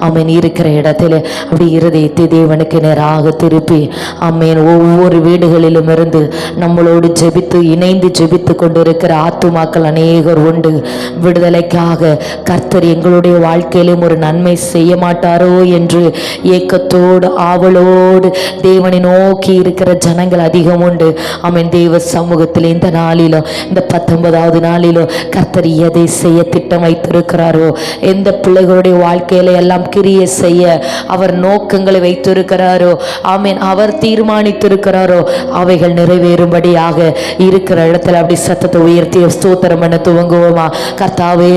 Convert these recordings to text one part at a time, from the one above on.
ஆமேன் இருக்கிற இடத்துல அப்படி இருதயத்தை தேவனுக்கு நேராக திருப்பி ஆமேன் ஒவ்வொரு வீடுகளிலும் இருந்து நம்மளோடு ஜெபித்து இணைந்து ஜெபித்து கொண்டிருக்கிற ஆத்துமாக்கள் அநேகர் உண்டு. விடுதலைக்காக கர்த்தர் எங்களுடைய வாழ்க்கையிலும் ஒரு நன்மை செய்ய மாட்டாரோ என்று ஏக்கத்தோடு ஆவலோடு தேவனை நோக்கி இருக்கிற ஜனங்கள் அதிகம் உண்டு. ஆமேன் தேவ சமூகத்தில் இந்த நாளிலும் இந்த 19வது நாளிலும் கர்த்தர் எதை செய்ய திட்டம் வைத்திருக்கிறாரோ, எந்த பிள்ளைகளுடைய வாழ்க்கையில எல்லாம் கிரியை செய்ய அவர் நோக்கங்களை வைத்திருக்கிறாரோ, ஆமேன் அவர் தீர்மானித்திருக்கிறாரோ அவைகள் நிறைவேறும்படியாக இருக்கிற இடத்துல அப்படி சத்தத்தை உயர்த்தி ஸ்தோத்திரம் பண்ண துவங்குவோமா? கர்த்தாவே,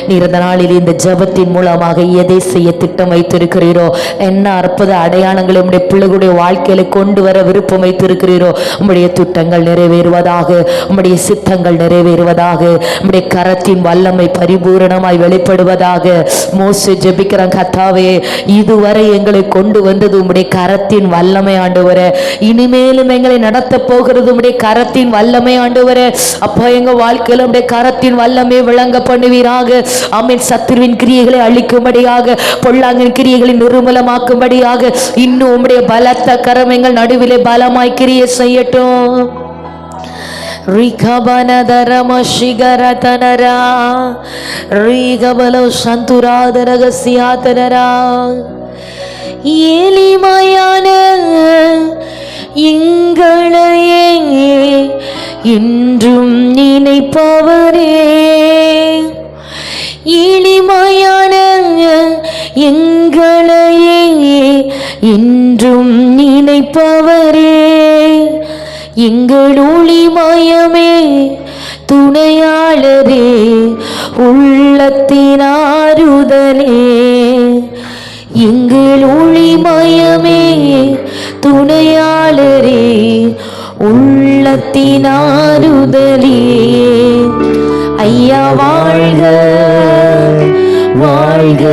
நீர் இந்த நாளில் இந்த ஜெபத்தின் மூலமாக எதை செய்ய திட்டம் வைத்திருக்கிறீரோ, என்ன அற்புத அடையாளங்களை உம்முடைய பிள்ளைகளுடைய வாழ்க்கையில கொண்டு வர விருப்பம் வைத்திருக்கிறீரோ, உம்முடைய திட்டங்கள் நிறைவேறுவதாக, உம்முடைய சித்தங்கள் நிறைவேறுவதாக, உம்முடைய கரத்தின் வல்லமை பரிபூரணமாய் வெளிப்படுவதாக. மோசே ஜெபிக்கிறான், கர்த்தாவே, இதுவரை எங்களை கொண்டு வந்தது உம்முடைய கரத்தின் வல்லமை ஆண்டவரே, இனிமேலும் எங்களை நடத்த போகிறது உம்முடைய கரத்தின் வல்லமை ஆண்டவரே. அப்போ எங்க வாழ்க்கையில உம்முடைய கரத்தின் வல்லமை விளங்க பண்ணுவீராக. ஆமென். சத்துருவின் கிரியைகளை அழிக்கும்படியாக, பொல்லாங்கின் கிரியைகளை நிர்மூலமாக்கும்படியாக இன்னும் உம்முடைய பலத்த கரம் எங்கள் நடுவிலே பலமாய் கிரியை செய்யட்டும். ரிகபனதரமஷிகரதனரா ரிகபலோ சந்துராதரகசியாதனரா எளிமையான எங்களையே இன்றும் நினைப்பவரே, எளிமையான எங்களையே இன்றும் நினைப்பவரே, எங்கள் ஒளிமயமே துணையாளரே, உள்ளத்தின் ஆறுதலே, எங்கள் ஒளிமயமே துணையாளரே, உள்ளத்தின் ஆறுதலே. ஐயா வாழ்க வாழ்க,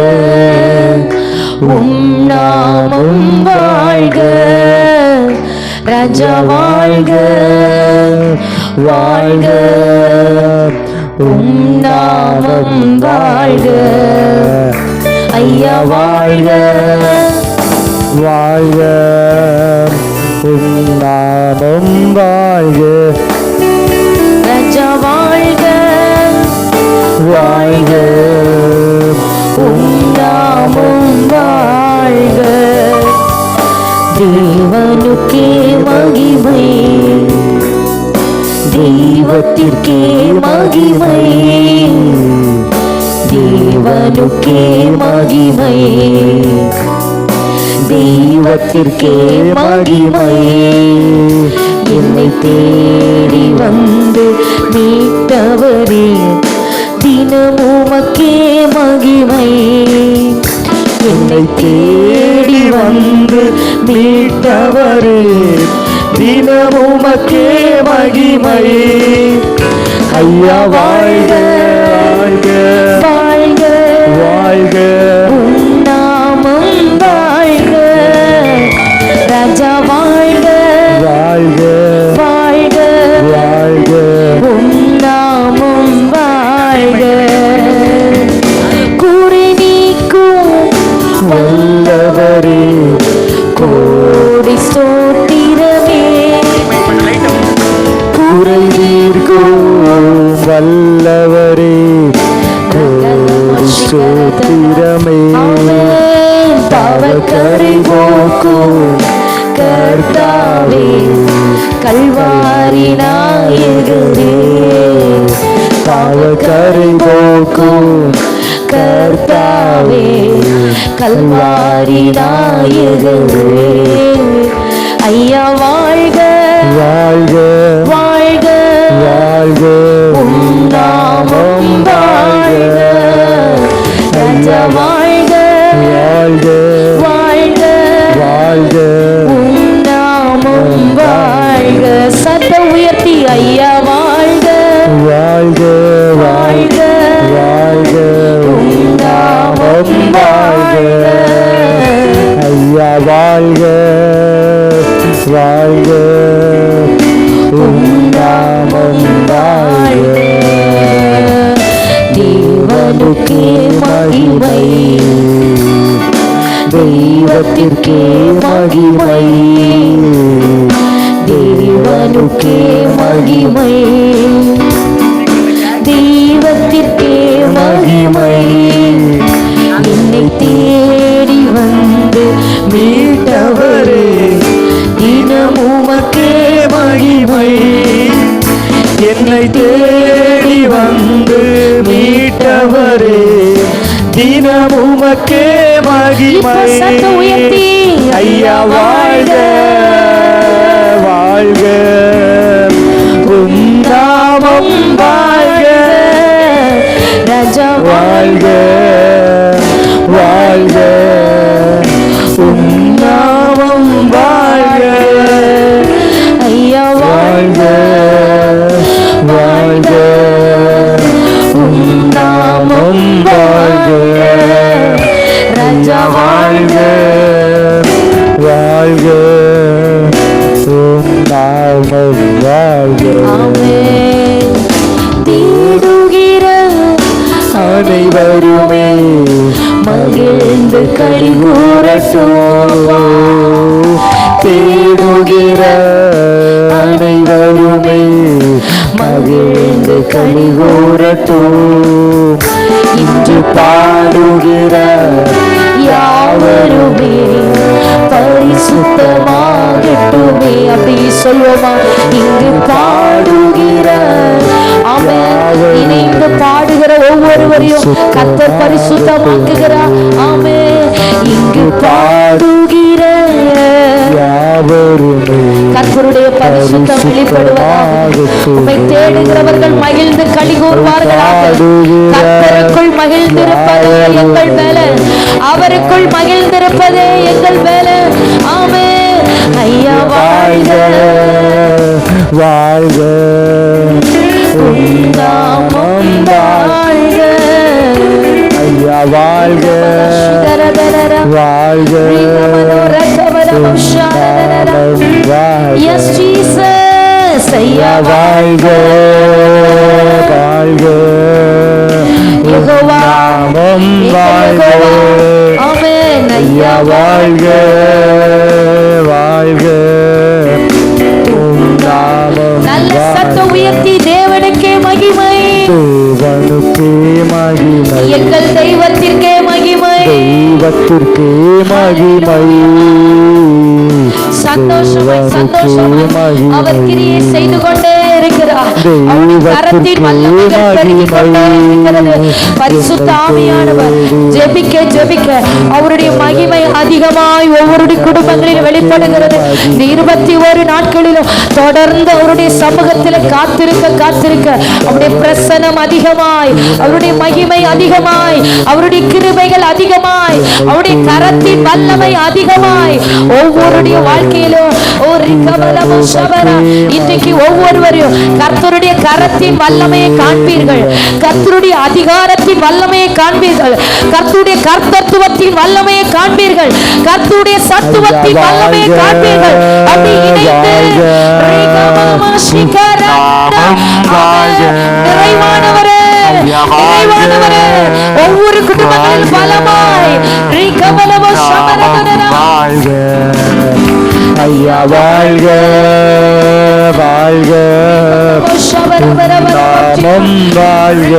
உம் நாமம் வாழ்க, ராஜா வாழ்க வாழ்க, உம் நாமம் வாழ்க. ஐயா வாழ்க வாழ்க, உம் நாமம் வாழ்க, ராஜா வாழ்க வாழ்க, உம் நாமம் வாழ்க. தேவனுக்கே மகிமை, தெய்வத்திற்கே மகிமை, தேவனுக்கே மகிமை, தெய்வத்திற்கே மகிமை. என்னை தேடி வந்து மீட்டவரே, தினமுமக்கே மகிமை. என்னை தேடி வந்து மீட்டவரே, தினமுமக்கே மகிமை. ஐயா வாழ்க வாழ்க வாழ்க, உம் நாமம் வாழ்க, ராஜா வாழ்க வாழ்க வாழ்க, வாழ்க, உம் நாமம் வாழ்க. குறை நீக்கும் வல்லவரே, கோடி ஸ்தோத்திரமே, குறை தீர்க்கும் வல்லவரே, கோடி ஸ்தோத்திரமே. பாவக்கரை போக்கும் கர்த்தாவே, கல்வாரி நாயகரே, பாவக்கரை போக்கும் கர்த்தாவே, கல்வாரி நாயகரே. ஐயா வாழ்க வாழ்க வாழ்க, வாழ்க, உம் நாமம் வாழ்க, ராஜா வாழ்க வாழ்க வாழ்க வாழ்க, உம் நாமம் வாழ்க. சத்த உயர்த்தி ஐயா வாழ்க வாழ்க வாழ்க, வாழ்க, உம் நாமம் வாழ்க. ஐயா வாழ்க வாழ்க, உம் நாமம் வாழ்க. தேவனுக்கே மகிமை, தெய்வத்திற்கே மகிமை, தேவனுக்கே மகிமை, தெய்வத்திற்கே மகிமை. என்னை தேடி வந்து மீட்டவரே, தினம் உமக்கே மகிமை. என்னை தேடி வந்து மீட்டவரே, தினம் உமக்கே மகிமை. சத்தம் உயர்த்தி ஐயா வாழ்க வாழ்க, உம் நாமம் வாழ்க. ராஜா வாழ்க வாழ்க, உம் நாமம் வாழ்க. ஐயா வாழ்க வாழ்க, உம் நாமம் வாழ்க. ராஜா வாழ்க வாழ்க, உம் நாமம் வாழ்க. ஆமென். தேடுகிற அனைவருமே மகிழ்ந்து களி கூறட்டும். தேடுகிற அனைவருமே மகிழ்ந்து களி கூறட்டும். இன்று பாடுகிற யாவருமே பரிசுத்தமாகட்டுமே. அப்படி சொல்லுவோமா? இங்கு பாடுகிற ஆமென். இணைந்து பாடுகிற ஒவ்வொருவரையும் கர்த்தர் பரிசுத்தமாக்குகிறார். ஆமென். இங்கு பாடுகிற யாவருமே கர்த்தருடைய பரிசுத்தம் வெளிப்படுவதாக. உம்மை தேடுகிறவர்கள் மகிழ்ந்து களி கூறுவார்களாக. கர்த்தருக்குள் மகிழ்ந்திருப்பதே எங்கள் வேலை, அவருக்குள் மகிழ்ந்திருப்பதே எங்கள் வேலை. ஆமென். ஐயா வாழ்க வாழ்க, உம் நாமம் வாழ்க. ஐயா வாழ்க வாழ்க, Yes, Jesus. ஐயா வாழ்க வாழ்க, யெகோவா நாமம் வாழ்க. ஆமென். ஐயா வாழ்க வாழ்க, உம் நாமம் நல்ல சத்தம் உயர்த்தி தேவனுக்கே மகிமை, தேவனுக்கே மகிமை, எங்கள் தெய்வத்திற்கே மகிமை. தெய்வத்திற்கே மகிமை. சந்தோஷமாய் சந்தோஷமாய் அவர் கிரியை செய்து கொண்டே இருக்கிறார். அவருடைய கரத்தின் வல்லமைகள் பெருகிக் கொண்டே இருக்கிறது. பரிசுத்த ஆவியானவர் ஜெபிக்க ஜெபிக்க அவருடைய மகிமை அதிகமாய் ஒவ்வொருடைய குடும்பங்களில் வெளிப்படுகிறது. இந்த 21 நாட்களிலும் தொடர்ந்து அவருடைய சமூகத்தில் காத்திருக்க காத்திருக்க அவருடைய பிரசனம் அதிகமாய், அவருடைய மகிமை அதிகமாய், அவருடைய கிருபைகள் அதிகமாய், அவருடைய கரத்தின் வல்லமை அதிகமாய் ஒவ்வொருடைய வாழ்க்கையிலும் இன்றைக்கு ஒவ்வொருவரையும் கர்த்தருடைய கரத்தின் வல்லமையை காண்பீர்கள், கர்த்தருடைய அதிகாரத்தின் வல்லமையை காண்பீர்கள், கர்த்தருடைய கர்த்தத்துவத்தின் வல்லமையை காண்பீர்கள், கர்த்தருடைய சத்துவத்தின் வல்லமையை காண்பீர்கள். அப்படி இணைந்து நிறைவானவரே நிறைவானவரே ஒவ்வொரு குடும்பங்களில் பலமாய் ஐயா வாழ்க வாழ்க, நாமம் வாழ்க.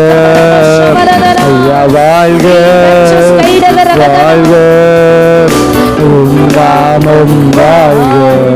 ஐயா வாழ்க வாழ்க, நாமம் வாழ்க.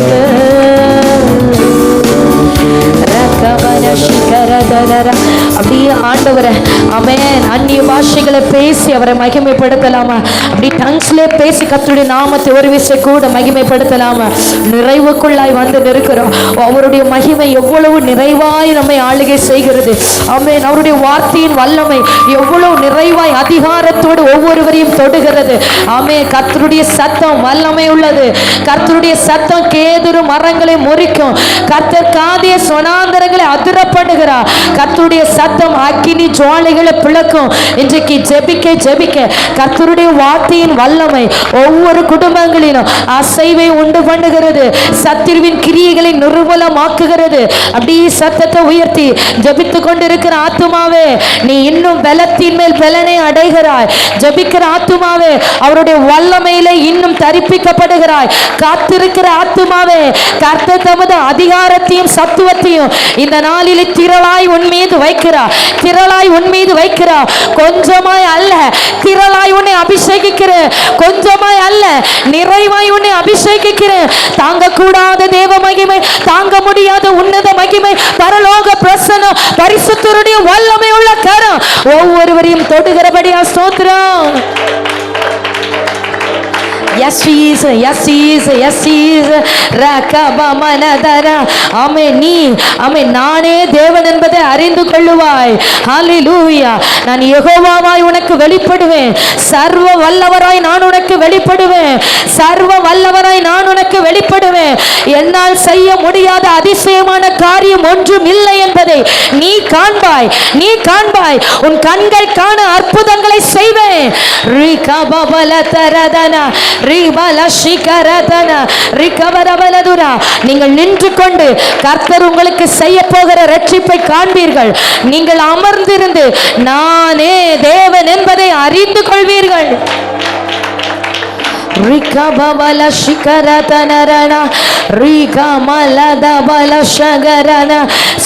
அப்படியே ஆண்டவரை ஆமென் அந்நிய பாஷைகளை பேசி அவரை மகிமைப்படுத்தலாமா? அப்படி டங்ஸ்ல பேசி கர்த்தருடைய நாமத்தை ஒரு விஷயம் கூட மகிமைப்படுத்தலாமா? நிறைவுக்குள்ளாய் வந்து நிற்கிறோம். அவருடைய மகிமை எவ்வளவு நிறைவாய் நம்மை ஆளுகை செய்கிறது. ஆமென். அவருடைய வார்த்தையின் வல்லமை எவ்வளவு நிறைவாய் அதிகாரத்தோடு ஒவ்வொருவரையும் தொடுகிறது. ஆமென். கர்த்தருடைய சத்தம் வல்லமை உள்ளது. கர்த்தருடைய சத்தம் கேதுரு மரங்களை முறிக்கும். கர்த்தர் காதிய சொனாந்தரங்களை அதிரப்படுகிறார். கர்த்தருடைய சத்தம் சத்தம் அக்கினி ஜுவாலைகளை பிளக்கும். இன்றைக்கு ஜெபிக்க ஜெபிக்க கர்த்தருடைய வார்த்தையின் வல்லமை ஒவ்வொரு குடும்பங்களிலும் அசைவை உண்டு பண்ணுகிறது. சத்துருவின் கிரியைகளை நிர்மூலமாக்குகிறது. அப்படியே சத்தத்தை உயர்த்தி ஜெபித்து கொண்டிருக்கிற ஆத்துமாவே, நீ இன்னும் பலத்தின் மேல் பலனை அடைகிறாய். ஜெபிக்கிற ஆத்துமாவே, அவருடைய வல்லமையில இன்னும் தரிப்பிக்கப்படுகிறாய். காத்திருக்கிற ஆத்துமாவே, கர்த்தர் தமது அதிகாரத்தையும் சத்துவத்தையும் இந்த நாளில் திரளாய் உன் மீது வைக்கிறார். திரளாய் உன் மீது வைக்கிறார். கொஞ்சமாய் அல்ல, திரளாய் உன்னை அபிஷேகிக்கிறேன். கொஞ்சமாய் அல்ல, நிறைவாய் உன்னை அபிஷேகிக்கிறேன். தாங்க கூடாத தேவ மகிமை, தாங்க முடியாத உன்னத மகிமை, பரலோக பிரசன்னம், பரிசுத்தருடைய வல்லமை உள்ள கரம் ஒவ்வொருவரையும் தொடுகிறபடியா ஸ்தோத்திரம். Yes, Jesus. Yes, Jesus. Yes, Jesus. Rakaba manadara. Amen. நீ ஆமென் நானே தேவன் என்பதை அறிந்து கொள்ளுவாய். ஹalleluya. நான் யெகோவாவாய் உனக்கு வெளிப்படுவேன். சர்வ வல்லவராய் நான் உனக்கு வெளிப்படுவேன். சர்வ வல்லவராய் நான் உனக்கு வெளிப்படுவேன். என்னால் செய்ய முடியாத அதிசயமான காரியம் ஒன்றும் இல்லை என்பதை நீ காண்பாய். நீ காண்பாய். உன் கண்கள் காண அற்புதங்களை செய்வேன். ரிகபா பலதரதனா நீங்கள் நின்று கொண்டு கர்த்தர் உங்களுக்கு செய்ய போகிற ரட்சிப்பை காண்பீர்கள். நீங்கள் அமர்ந்திருந்து நானே தேவன் என்பதை அறிந்து கொள்வீர்கள்.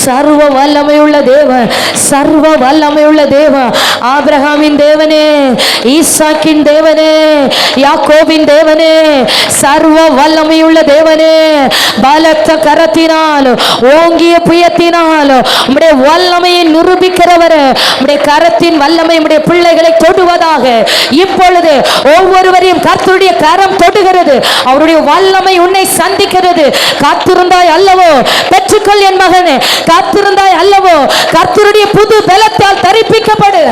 சர்வ வல்லமையுள்ள தேவன், சர்வ வல்லமையுள்ள தேவன், ஆபிரகாமின் தேவனே, ஈசாக்கின் தேவனே, யாக்கோபின் தேவனே, சர்வ வல்லமையுள்ள தேவனே, பலத்த கரத்தினால் ஓங்கிய புயத்தினால் உம்முடைய வல்லமையை நிரூபிக்கிறவர், உம்முடைய கரத்தின் வல்லமை உம்முடைய பிள்ளைகளை தொடுவதாக இப்பொழுது ஒவ்வொருவரையும் கர்த்தருடைய கரம் தொடுகிறது. அவருடைய வல்லமை உன்னை சந்திக்கிறது. காத்திருந்தாய் அல்லவோ, பெற்றுக்கொள் என் மகனே. காத்திருந்தாய் அல்லவோ, கர்த்தருடைய புது பலத்தால் தரிப்பிக்கப்படு.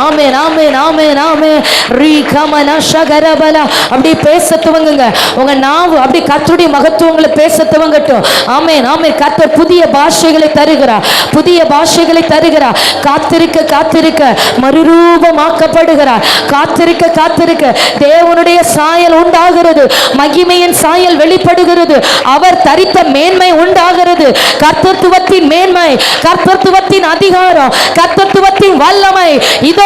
ஆமென் ஆமென் ஆமென் ஆமென். ரீகமன ஷகரபல. அப்படி பேச துவங்குங்க. உங்க நாவு அப்படி கர்த்தருடைய மகத்துவங்களை பேச துவங்கட்டும். ஆமென் ஆமென். கர்த்தர் புதிய பாஷைகளை தருகிறார். புதிய பாஷைகளை தருகிறார். காத்திருக்க காத்திருக்க மறுரூபமாக்கப்படுகிறார். காத்திருக்க காத்திருக்க தேவனுடைய சாயல் உண்டாகிறது. மகிமையின் சாயல் வெளிப்படுகிறது. அவர் தரித்த மேன்மை உண்டாகிறது. கர்த்தத்துவத்தின் மேன்மை, கர்த்தத்துவத்தின் அதிகாரம், கர்த்தத்துவத்தின் வல்லமை இதோ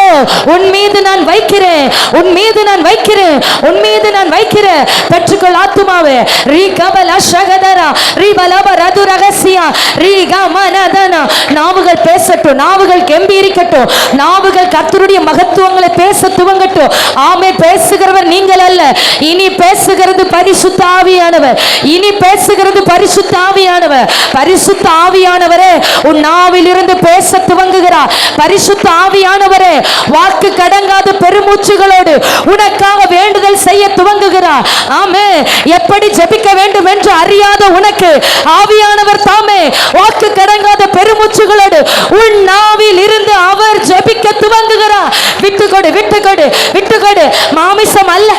உன் மீது நான் வைக்கிறேன். உன் மீது நான் வைக்கிறேன். உன் மீது நான் வைக்கிறேன். பெற்றுக்கொள் ஆத்துமாவே. ரீகபல ஷகதரா ரீபலப ரது ரகசியா ரீகமனதனா. நாவுகள் பேசட்டும். நாவுகள் கெம்பீரிக்கட்டும். நாவுகள் கர்த்தருடைய மகத்துவங்களை பேச துவங்கட்டும். ஆமென். பேசுகிறவர் நீங்கள் அல்ல. இனி பேசுகிறது பரிசுத்த ஆவியானவர். இனி பேசுகிறது பரிசுத்த ஆவியானவர். பரிசுத்த ஆவியானவரே உன் நாவில் இருந்து பேச துவங்குகிறார். பரிசுத்த ஆவியானவரே வாக்கு கடங்காத பெருமூச்சுகளோடு உனக்காக வேண்டுதல் செய்ய துவங்குகிறார். ஆமென். எப்படி ஜெபிக்க வேண்டும் என்று அறியாத உனக்கு ஆவியானவர் தாமே வாக்கு கடங்காத பெருமூச்சுகளோடு உன் நாவில் இருந்து அவர் ஜெபிக்க துவங்குகிறார். விட்டுக்கொடு விட்டுக்கொடு விட்டுக்கொடு. மாமிசம் அல்ல,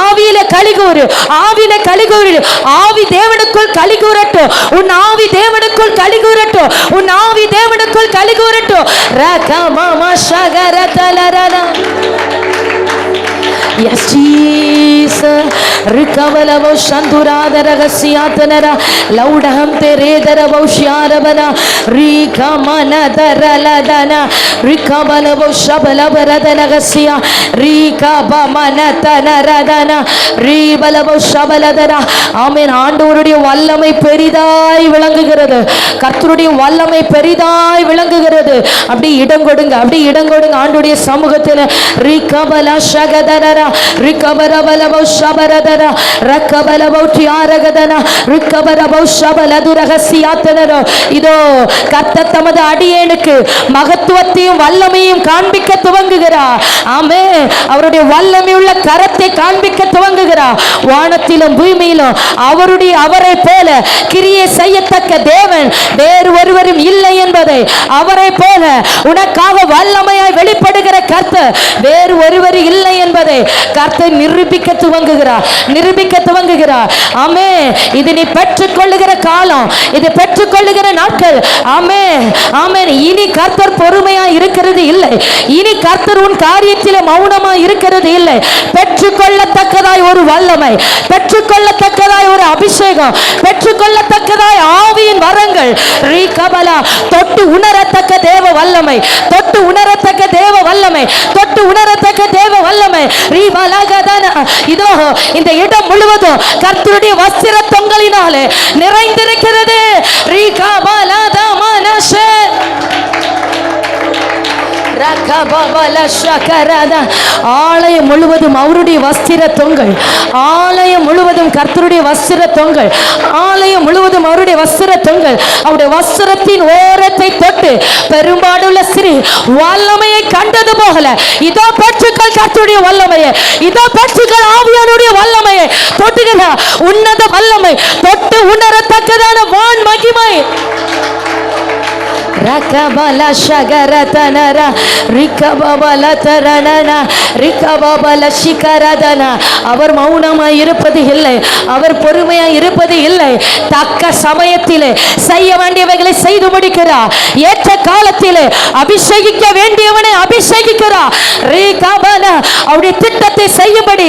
ஆவியில கலிகூறு. ஆவியில கலிகூறு. ஆவி தேவனுக்குள் கலிகூறட்டும். உன் ஆவி தேவனுக்குள் கலிகூறட்டும். உன் ஆவி தேவனுக்குள் கலிகூறட்டும். ரகமமா ஷகரதலரனா. Yes, Jesus. Rikavalavo Shanturada Ragasiatanara Laudaham Teredara Vosharabana Rikamana Daraladana Rikavalavo Shabalabaradanasia Rikabamana Tanaradana Ribalavo Shabaladana. ஆமென். ஆண்டவருடைய வல்லமை பெரிதாய் விளங்குகிறது. கர்த்தருடைய வல்லமை பெரிதாய் விளங்குகிறது. அப்படி இடம் கொடுங்க. அப்படி இடம் கொடுங்க. ஆண்டவருடைய சமூகத்தில் ரிகபல ஷகதரா ரிகபரபலவோ ஷபரதரா ரகபலவோ தியாரகதனா ரிகபரபோ ஷபலது ரகசியாத்தனரோ. இதோ கர்த்தர் தமது அடியேனுக்கு மகத்துவத்தையும் வல்லமையும் காண்பிக்க துவங்குகிறார். ஆமென். அவருடைய வல்லமையுள்ள கரத்தை காண்பிக்க துவங்குகிறார். வானத்திலும் பூமியிலும் அவரை போல கிரியை செய்யத்தக்க தேவன் வேறு ஒருவரும் இல்லை என்பதை, அவரை போல உனக்காக வல்லமையாய் வெளிப்படுகிற கர்த்தர் வேறு ஒருவர் இல்லை என்பதை கர்த்தர் நிரூபிக்க துவங்குகிறார். நிரூபிக்க துவங்குகிறார். ஆமே, இது நீ பெற்றுக்கொள்ளுகிற காலம், இது பெற்றுக்கொள்ளுகிற நாட்கள். ஆமே ஆமே. இனி கர்த்தர் பொறுமையா இருக்கிறது இல்லை, இனி கர்த்தர் உன் காரியத்திலே மௌனமா இருக்கிறது இல்லை. பெற்றுக்கொள்ளத்தக்கதாய் ஒரு வல்லமை, பெற்றுக்கொள்ளத்தக்கதாய் ஒரு அபிஷேகம், பெற்றுக்கொள்ளத்தக்கதாய் ஆவியின் வரங்கள், தொட்டு உணரத்தக்க தேவ வல்லமை, தொட்டு உணரத்தக்க தேவ வல்லமை, தொட்டு உணரத்தக்க தேவ வல்லமை. இதோ இந்த இடம் முழுவதும் கர்த்தருடைய வஸ்திர தொங்கலினாலே நிறைந்திருக்கிறது. ஆலயம் முழுவதும் அவருடைய வஸ்திர தொங்கல், ஆலயம் முழுவதும் கர்த்தருடைய வஸ்திர தொங்கல், ஆலயம் முழுவதும் அவருடைய வஸ்திர தொங்கல். அவருடைய வஸ்திரத்தின் ஓரத்தை தொட்டு பெரும்பாடுள்ள ஸ்திரீ வல்லமையை கண்டது போகல. இதோ பெற்றுக்கள் கர்த்தருடைய வல்லமையை, இதோ பெற்றுக்கள் ஆவியானுடைய வல்லமையை, தொட்டுகிறார் உன்னத வல்லமை, தொட்டு உணரத்தக்கதான வான் மகிமை. ரகபல ஷகரதனர ரிகபபல தரணன ரிகபபல ஷிகரதன. அவர் மௌனமாய் இருப்பது இல்லை, அவர் பொறுமையாய் இருப்பது இல்லை. தக்க சமயத்திலே செய்ய வேண்டியவைகளை செய்து முடிக்கிறார். ஏற்ற காலத்திலே அபிஷேகிக்க வேண்டியவனை அபிஷேகிக்கிறார். ரிகபல அவருடைய திட்டத்தை செய்யும்படி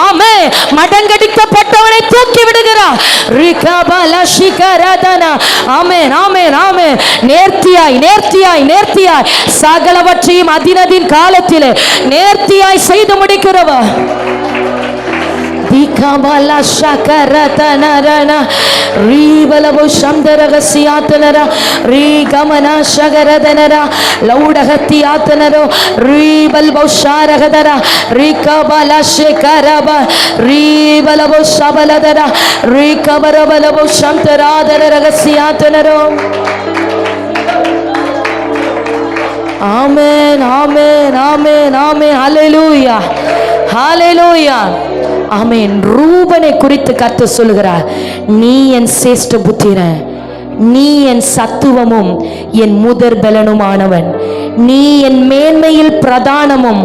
ஆமே மடங்கடிக்கப்பட்டவனை தூக்கி விடுகிறார். ரிகபல ஷிகரதன. ஆமென் ஆமென் ஆமென். நேர்த்தியாய் நேர்த்தியாய் நேர்த்தியாய் சகலவற்றையும் அதினதின் காலத்திலே நேர்த்தியாய் செய்து முடிக்கிறவர். Dikabala shakaratana ribalabo shamdaragasiatanara rigamana shagaradanara laudagatiatanaro ribalbo sharagadara rikabala shekaraba ribalabo shabaladara rikabarabo shamtaradaragasiatanaro. Amen, amen, amen, amen. Hallelujah, hallelujah. ஆமென். ரூபனை குறித்து கர்த்தர் சொல்லுகிறார், நீ என் சிரேஷ்ட புத்திரன், நீ என் சத்துவமும் என் முதற் பலனுமானவன், நீ என் மேன்மையில் பிரதானமும்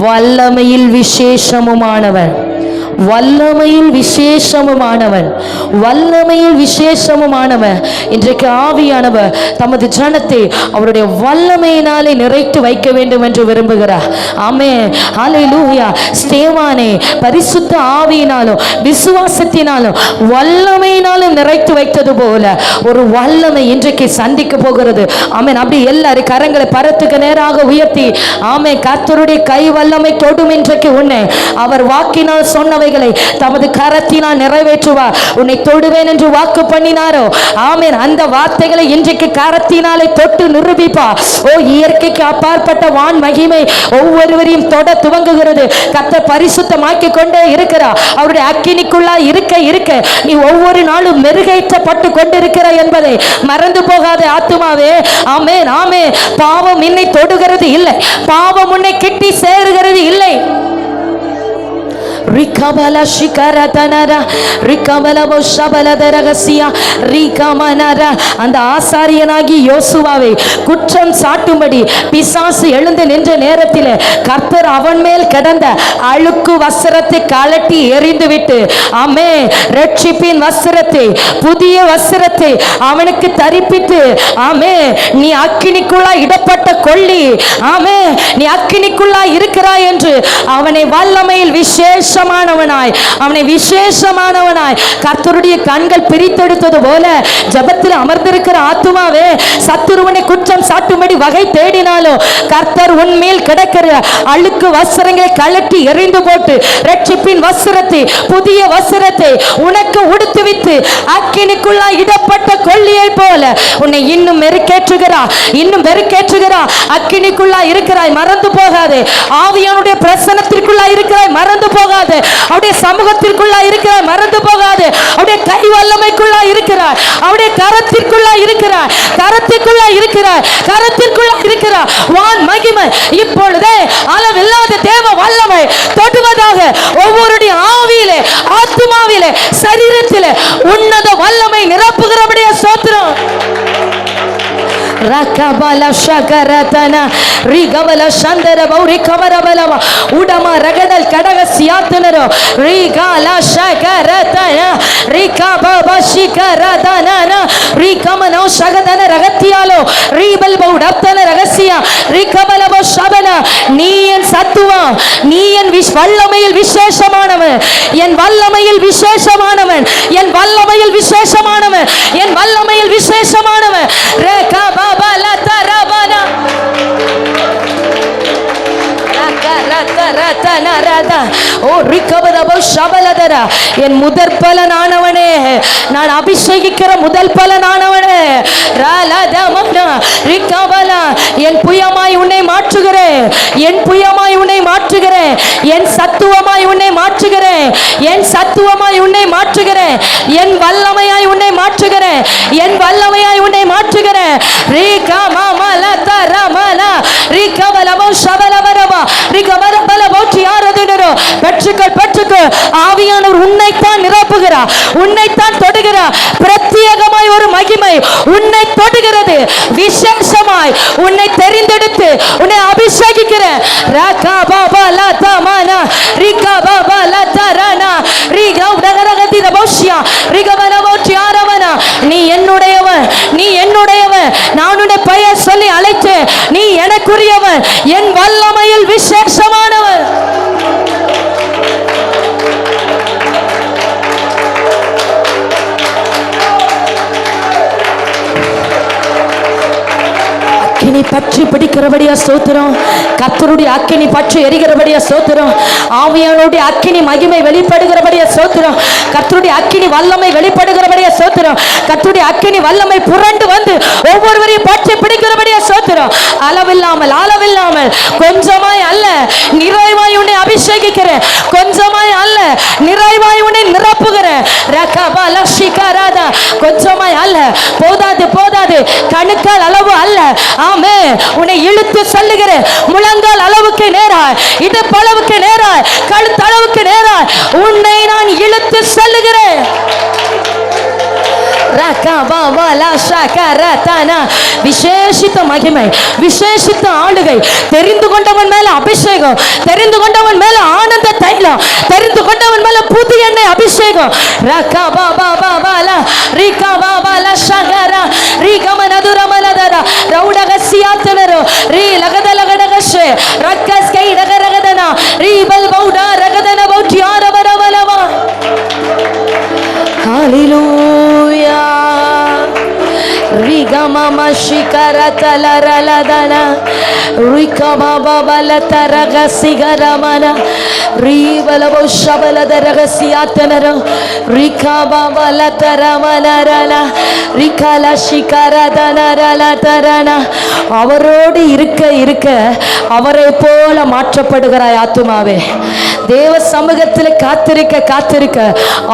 வல்லமையில் விசேஷமுமானவன், வல்லமையில் விசேஷமுமானவன், வல்லமையில் விசேஷமுமானவன். இன்றைக்கு ஆவியானவர் தமது ஜனத்தை அவருடைய வல்லமையினாலே நிறைத்து வைக்க வேண்டும் என்று விரும்புகிறார். ஆமென், ஹல்லேலூயா. ஸ்தேவானை பரிசுத்த ஆவியினாலும் விசுவாசத்தினாலும் வல்லமையினாலும் நிறைத்து வைத்தது போல ஒரு வல்லமை இன்றைக்கு சந்திக்க போகிறது. ஆமென். அப்படி எல்லாரும் கரங்களை பரத்துக்கு நேராக உயர்த்தி ஆமென். கர்த்தருடைய கை வல்லமை தொடும் இன்றைக்கு உன்னை. அவர் வாக்கினால் சொன்னவை தமது கரத்தினால் நிறைவேற்றுவார். உன்னை தொடுவேன் என்று வாக்கு பண்ணினாரோ ஆமென், அந்த வார்த்தைகளை இன்றைக்கு கரத்தினாலே தொட்டு நிரூபிப்பார். ஓ, இயற்கைக்கு அப்பாற்பட்ட வான் மகிமை ஒவ்வொருவரையும் தொட துவங்குகிறது. கர்த்தர் பரிசுத்தமாக்கி கொண்டே இருக்கிறார். அவருடைய அக்கினிக்குள்ளா இருக்க இருக்க நீ ஒவ்வொரு நாளும் மெருகேற்றப்பட்டு கொண்டிருக்கிறாய் என்பதை மறந்து போகாத ஆத்துமாவே. ஆமென் ஆமென். பாவம் என்னை தொடுகிறது இல்லை, பாவம் உன்னை கிட்டி சேருகிறது இல்லை. Rikabala shikaratana rikabala boshabaladaragasya rikamanara. அந்த ஆசாரியனாகி யோசுவாவை குற்றம் சாட்டும்படி பிசாசு எழுந்து நின்ற நேரத்தில் கர்த்தர் அவன் மேல் கிடந்த அழுக்கு வஸ்திரத்தை கழட்டி எறிந்துவிட்டு ஆமே ரட்சிப்பின் வஸ்திரத்தை புதிய வஸ்திரத்தை அவனுக்கு தரிப்பித்து ஆமே நீ அக்கினிக்குள்ளா இடப்பட்ட கொள்ளி, ஆமே நீ அக்கினிக்குள்ளா இருக்கிறாய் என்று அவனை வல்லமையில் விசேஷமானவனாய் அவனை விசேஷமானவனாய் கர்த்தருடைய கண்கள் பிரித்தெடுத்தது போல ஜெபத்தில் அமர்ந்திருக்கிற ஆத்துமாவே, சத்துருவனை குற்றம் சாட்டும்படி வகை தேடினாலும் கர்த்தர் உன்மேல் கிடக்கிற அழுக்கு வஸ்திரங்களை கழட்டி எறிந்து போட்டு ரட்சிப்பின் வஸ்திரத்தை புதிய வஸ்திரத்தை உனக்கு உடுத்துவித்து அக்கினிக்குள்ளா இடப்பட்ட கொள்ளியை போல உன்னை இன்னும் மெருக்கேற்றுகிறார், இன்னும் மெருக்கேற்றுகிறார். அக்கினிக்குள்ளா இருக்கிறாய், மறந்து போகாதே. ஆவியானுடைய பிரசன்னத்திற்குள்ளா இருக்கிறாய், மறந்து போகாதே. அவருடைய சமூகத்திற்குள்ளா இருக்கிறாய், மறந்து போகாதே. அவருடைய கை வல்லமைக்குள்ளா இருக்கிறாய், அவருடைய கரத்திற்குள்ளா இருக்கிறாய், கரத்திற்குள்ளா இருக்கிறாய், கரத்திற்குள்ளா இருக்கிறாய். வான் மகிமை இப்பொழுதே அளவில்லாத தேவ வல்லமை தொடுவதாக ஒவ்வொருடைய ஆவியிலே ஆத்துமாவிலே சரீரத்திலே உன்னத வல்லமை நிரப்புகிறபடியே ஸ்தோத்திரம். ரகபல ஷகரதன ரிகபல சந்தர பௌரி கவரபலவ உடம ரகதல் கடக சியாத்தனரோ ரிகல ஷகரதன ரிகபப ஷிகரதன ரிகமனோ ஷகதன ரகத்தியாலோ ரிபல் பௌடப்தன ரகசியா ரிகபலவ ஷபன நீ என் சத்துவம், நீ என் வல்லமையில் விசேஷமானவன், என் வல்லமையில் விசேஷமானவன், என் வல்லமையில் விசேஷமானவன், என் வல்லமையில் விசேஷமானவன். என் முதற் பலனானவனே, நான் அபிஷேகிக்கிற முதல் பலனானவனே, என் புயமாய் உன்னை மாற்றுகிறேன், என் புயமாய் உன்னை மாற்றுகிறேன், என் சத்துவமாய் உன்னை மாற்றுகிறேன், என் சத்துவமாய் உன்னை மாற்றுகிறேன், என் வல்லமையாய் உன்னை மாற்றுகிறேன், என் வல்லமையாய் உன்னை மாற்றுகிறேன். பெற்றுக்கள் பெற்றுக்கள். ஆவியானவர் உன்னைத்தான் நிரப்புகிறார், உன்னைத்தான் தொடுகிறார். பிரத்யேகமாய் ஒரு மகிமை உன்னை தொடுகிறது. விசேஷமாய் உன்னை தெரிந்தெடுத்து உன்னை அபிஷேகிக்கிற நீ என்னுடையவன், நீ என்னுடையவன். நான் உன்னை பெயர் சொல்லி அழைத்தேன், நீ எனக்குரியவன், என் வல்லமையில் விசேஷமானவன். அக்கினி பற்றி பிடிக்கிறபடியா ஸ்தோத்திரம். கர்த்தருடைய அக்கினி பற்றி எரிகிறபடியா ஸ்தோத்திரம். ஆவியானவருடைய அக்கினி மகிமை வெளிப்படுகிறபடியா ஸ்தோத்திரம். கர்த்தருடைய அக்கினி வல்லமை வெளிப்படுகிறபடியா ஸ்தோத்திரம். கர்த்தருடைய அக்கினி வல்லமை புரண்டு வந்து ஒவ்வொருவரையும் பற்றி பிடிக்கிறபடியா ஸ்தோத்திரம். அளவில்லாமல் அளவில்லாமல் கொஞ்சமாய் அல்ல, நிறைவாய் உன்னை அபிஷேகிக்கிறேன். கொஞ்சமாய் அல்ல, நிறைவாய் உன்னை நிரப்புகிறேன். கொஞ்சமாய் அல்ல, போதாது போதாது, கணுக்கால் அளவு அல்ல. ஆமே, உன்னை இழுத்து செல்லுகிறேன். முழங்கால் அளவுக்கு நேராய், இடுப்பளவுக்கு நேராய், கழுத்தளவுக்கு நேராய் உன்னை நான் இழுத்து செல்லுகிறேன். விசேஷித்த மகிமை, விசேஷித்த ஆளுகை, தெரிந்து கொண்டவன் மேல அபிஷேகம், தெரிந்து கொண்டவன் மேல ஆனந்த தைலம், தெரிந்து கொண்டவன் மேல புது எண்ணெய் அபிஷேகம். Hallelujah. Riga mama shikara talaradana, Rika baba balata raga sigaramana, Rivala boshabala daragasiatanara, Rika baba lataramana rala, Rika la shikara dana rala tarana. அவரோடு இருக்க இருக்க அவரை போல மாற்றப்படுகிறாய் ஆத்துமாவே. தேவ சமூகத்தில் காத்திருக்க காத்திருக்க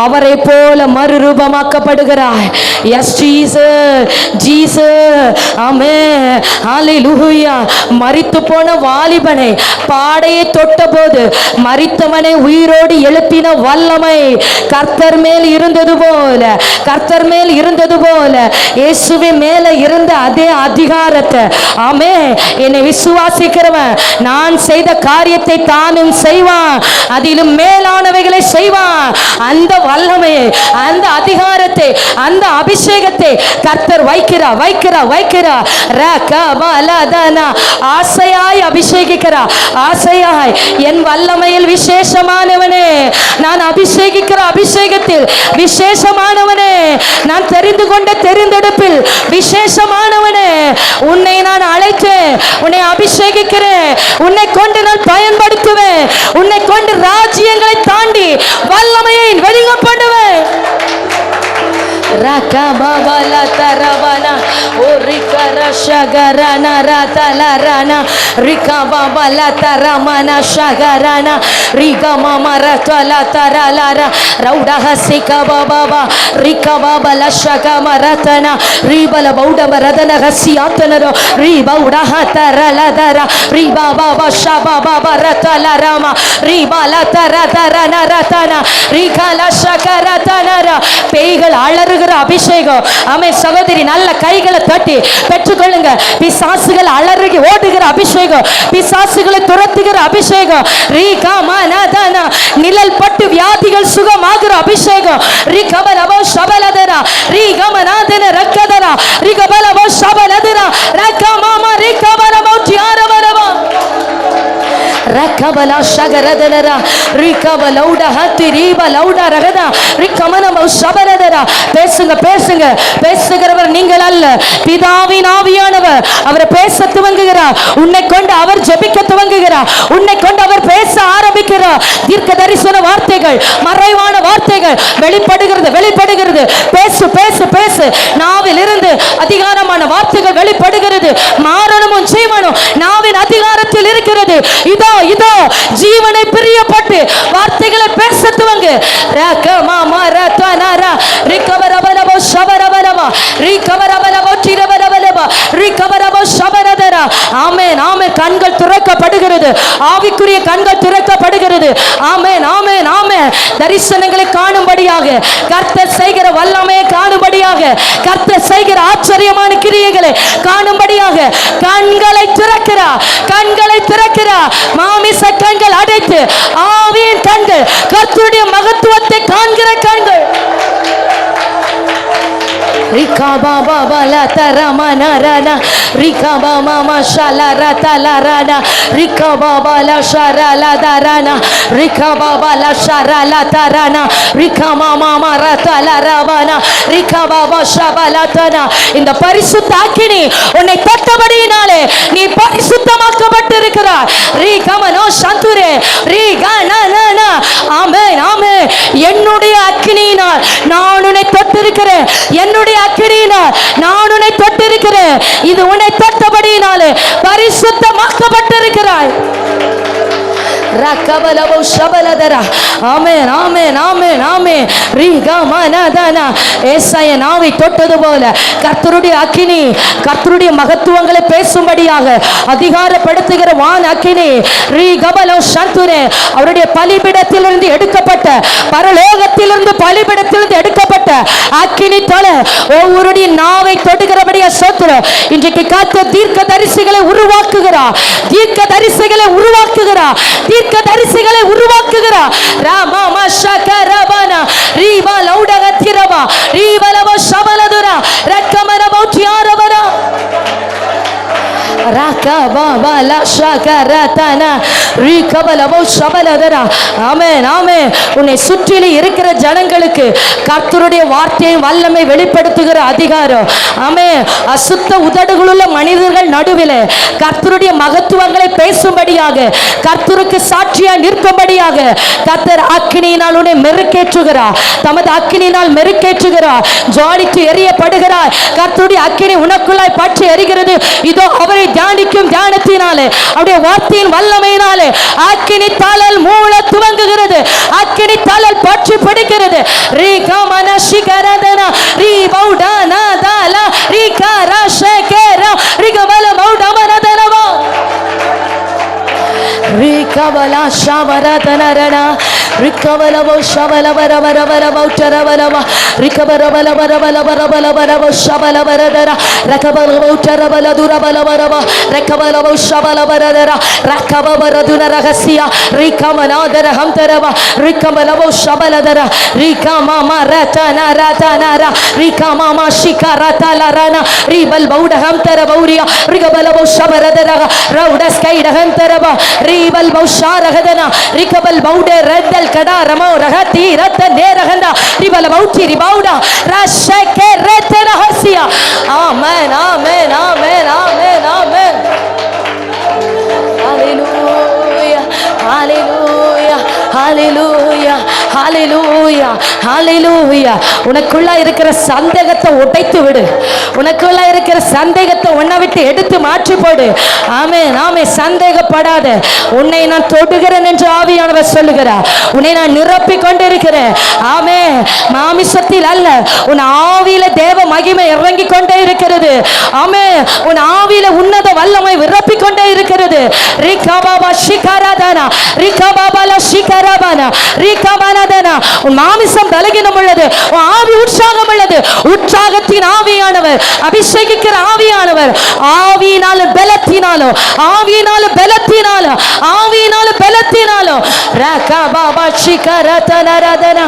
அவரை போல மறுரூபமாக்கப்படுகிறாய். எஸ் ஜீசஸ், ஜீசஸ், ஆமென், ஹல்லேலூயா. மரித்து போன வாலிபனை பாடையை தொட்டபோது மரித்தவனை உயிரோடு எழுப்பின வல்லமை கர்த்தர் மேல் இருந்தது போல, கர்த்தர் மேல் இருந்தது போல இயேசுவின் மேல இருந்த அதே அதிகாரத்தை, ஆமென், என்னை விசுவாசிக்கிறவன் நான் செய்த காரியத்தை தானும் செய்வான், அதிலும் மேலானவைகளை செய்வான். அந்த வல்லமையை, அந்த அதிகாரத்தை, அந்த அபிஷேகத்தை கர்த்தர் வைக்கிறார் வைக்கிறார் வைக்கிறார். ஆசையாய் அபிஷேகிக்கிறார், ஆசையாய். என் வல்லமையில் விசேஷமானவனே, நான் அபிஷேகிக்கிற அபிஷேகத்தில் விசேஷமானவனே, நான் தெரிந்து கொண்ட தெரிந்தெடுப்பில் விசேஷமானவனே, உன்னை நான் அழைத்தேன், உன்னை அபிஷேகிக்கிறேன், உன்னை கொண்டு நான் பயன்படுத்துவேன், உன்னை கொண்டு ராஜ்யங்களை தாண்டி வல்லமையை வெளிப்படுவேன். Rakababala taravana, Orikara shagarana, Ratalarana, Rikababala taramana shagarana, Rigamama ratala taralara, Rauda hasika baba, Rikababala shagamaratana, Ribala bauda baradana hasiatana, Ribauda hataraladara, Ribaba shababa ratalarama, Ribala taratarana ratana, Rikala shakaratana, பேய்கள் அலறுகிற அபிஷேகம். ஆமே சகோதரி, நல்ல கைகளை தட்டி பெற்றுக்கொள்ளுங்க. பிசாசுகள் அலறி ஓடுகிற அபிஷேகம், பிசாசுகளை துரத்துகிற அபிஷேகம். நிழல் பட்டு வியாதிகள் சுகமாகிற அபிஷேகம். ரிகபலவோ ஷபலதரா ரிகமநாதன ரக்கதரா ரிகபலவோ ஷபலதரா ரக்கமாமா ரிகபலவோ தியாரவரவா ரக்கபல ஷகரதரா ரிகபலௌட ஹத்தி ரிபலௌட ரகதா ரிகமனமோ ஷபலதரா. பேசுங்க பேசுங்க. பேசுகிறவர் நீங்கள் அல்ல, பிதாவின் ஆவியானவர். அவர் பேச துவங்குகிறார். உன்னை கொண்டு அவர் ஜெபிக்க துவங்குகிறார். உன்னை கொண்டு அவர் பேச ஆரம்பிக்கிறார். தீர்க்க தரிசன வார்த்தைகள், மறைவான வார்த்தைகள் வெளிப்படுகிறது வெளிப்படுகிறது. பேசு பேசு பேசு. நாவில் இருந்து அதிகாரமான வார்த்தைகள் வெளிப்படுகிறது. மாரணமும் ஜீவனும் நாவின் அதிகாரத்தில் இருக்கிறது. இதோ இதோ ஜீவனை பிரியப்பட்டு வார்த்தைகளை பேச துவங்கு. ரகமாமா ரத்வனரா ரிகவரபலவோ ஷபரபலவா ரிகவரபலவோ திரவரபலவா ரிகவரபோ ஷபரதரா. ஆமென் ஆமென். கண்கள் திறக்கப்படுகிறது. ஆவிக்குரிய கண்கள் திறக்கப்படுகிறது. ஆமென் ஆமென் ஆமென். தரிசனங்களை காணும்படியாக, கர்த்தர் செய்கிற வல்லமையை காணும்படியாக, கர்த்தர் செய்கிற ஆச்சரியமான கிரியைகளை காணும்படியாக கண்களை திறக்கிறார். கண்களை திறக்கிறார். மாமிச கண்கள் அடைத்து ஆவியின் கண்கள், கர்த்தருடைய மகத்துவத்தை காண்கிற கண்கள். ரிகாபா பாபா தரமனரனா ரிகாபா மாமா ஷாலரா தலரனா ரிகாபா பாலா ஷரலா தரனா ரிகாபா பாலா ஷரலா தரனா ரிகாமா மாமா ரதலரவனா ரிகாபா ஷபலா தனா. இந்த பரிசுத்த அக்கினி உன்னை தொட்டபடியினாலே நீ பரிசுத்தமாக்கப்பட்டிருக்கிறாய். ரிகமனோ சந்துரே ரிகனனனா. ஆமென் ஆமென். என்னுடைய அக்கினியினால் நான் உன்னை தொட்டிருக்கிறேன். என்னுடைய அக்கினியினால் நான் உன்னை தொட்டிருக்கிறேன். இது உன்னை தொட்டபடியினாலே பரிசுத்தமாக்கப்பட்டிருக்கிறாய். ரக்கபலவோ ஷபலதரா. ஆமென் ஆமென் ஆமென் ஆமென். ரிகமனதனா. ஏசாயா நாவை தொட்டது போல கர்த்தருடைய அக்கினி, கர்த்தருடைய மகத்துவங்களை பேசும்படியாக அதிகாரப்படுத்துகிற வான் அக்கினி. ரிகபலோ சந்துரே. அவருடைய பலிபீடத்திலிருந்து எடுக்கப்பட்ட, பரலோகத்திலிருந்து பலிபீடத்திலிருந்து எடுக்கப்பட்ட அக்கினி தொலை ஒவ்வொருடைய நாவை தொடுகிறபடியா சோத்திரம். இன்றைக்கு கர்த்தர் தீர்க்க தரிசிகளை உருவாக்குகிறார். தீர்க்க தரிசிகளை உருவாக்குகிறார். தீர்க்க தரிசிகளை உருவாக்குகிறார். ராமா ஷகரபனா ரீபா லௌடகத்திரபா ரீபலவ ஷபலதுரா ரக்கமரபௌ தியாரபரா ரகபபல ஷகரதனா ரிகபலவ ஷபலதுரா. ஆமென் ஆமென். உன்னை சுற்றிலும் இருக்கிற ஜனங்களுக்கு கர்த்தருடைய வார்த்தையை வல்லமை வெளிப்படுத்துகிற அதிகாரம். ஆமென். அசுத்த உதடுகளுள்ள மனிதர்கள் நடுவிலே கர்த்தருடைய மகத்துவங்களை பேசும்படியாக, கர்த்தருக்கு சாட்சியாய் நிற்கும்படியாக கர்த்தர் அக்கினியினால் உன்னை மெருக்கேற்றுகிறார். தமது அக்கினியினால் மெருக்கேற்றுகிறார். ஜாலித்து எரியப்படுகிறார். கர்த்தருடைய அக்கினி உனக்குள்ளாய் பற்றி எரிகிறது. இதோ அவரை தியானிக்கும் தியானத்தினாலே, அவருடைய வார்த்தையின் வல்லமையினாலே அக்கினி தழல் மூள துவங்குகிறது. அக்கினி தழல் பற்றி பிடிக்கிறது. ரிகமன சிகரதனா ரிபௌடனா தலா ரிகரா ஷேகரா ரிகவல மௌடமனதனவா ரிகவலா ஷவரதனரனா ரிகவலவோ ஷவலவரவரவரவோ சரவலவா ரிகவரவலவரவரவரவரவோ ஷவலவரதரா ரகவலவோ சரவலதுரவலவரவா ரகவலவோ ஷவலவரதரா ரகவவரதுன ரகசியா ரிகமனாதர ஹம்தரவா ரிகவலவோ ஷவலதரா ரிகமாமா ரதனா ரதனாரா ரிகமாமா ஷிகரதலரனா ரிபல் பௌடஹம் தரவௌரியா ரிகவலவோ ஷவரதரா ரௌடஸ்கைடஹம் தரவா ரிபல் பௌஷாரஹதனா ரிகவல் பௌடே ரதல் கடா ரமோ ரஹதி ரத்த நேரஹந்தா ரிபல பௌச்சி ரிபௌடா ரஷகே ரத்தன ஹசியா. ஆமென் ஆமென் ஆமென் ஆமென் ஆமென். ஹalleluya ஹalleluya ஹalleluya ஹalleluya ஹalleluya. உனக்குள்ள இருக்கிற சந்தேகத்தை உடைத்து விடு. உனக்குள்ள இருக்கிற சந்தேகத்தை உன்னை விட்டு எடுத்து மாற்றி போடு. ஆமென் ஆமென். சந்தேகப்படாத. உன்னை நான் தொடுகிறேன் என்று ஆவியானவர் சொல்லுகிறார். உன்னை நான் நிரப்பிக் கொண்டிருக்கிறேன். ஆமென். மாமிசத்தில் அல்ல, உன் ஆவியில தேவ மகிமை இறங்கி கொண்டே இருக்கிறது. ஆமென். உன் ஆவியில உன்னத வல்லமை விரப்பிக் கொண்டே இருக்கிறது. ரிகபாபா ஷிகரதனா ரிகபாபல ஷிகரபனா ரிகமனதன உன் மாமிசம் பலகீனம் உள்ளது, உன் ஆவி உற்சாகம் உள்ளது. உற்சாகத்தின் ஆவியானவர், அபிஷேகிக்கிற ஆவியானவர், ஆவியினாலும் பலத்தினாலும், ஆவியினாலும் பலத்தினாலும், ஆவியினாலும் பலத்தினாலும் ரகபாபா சிகரதனரதன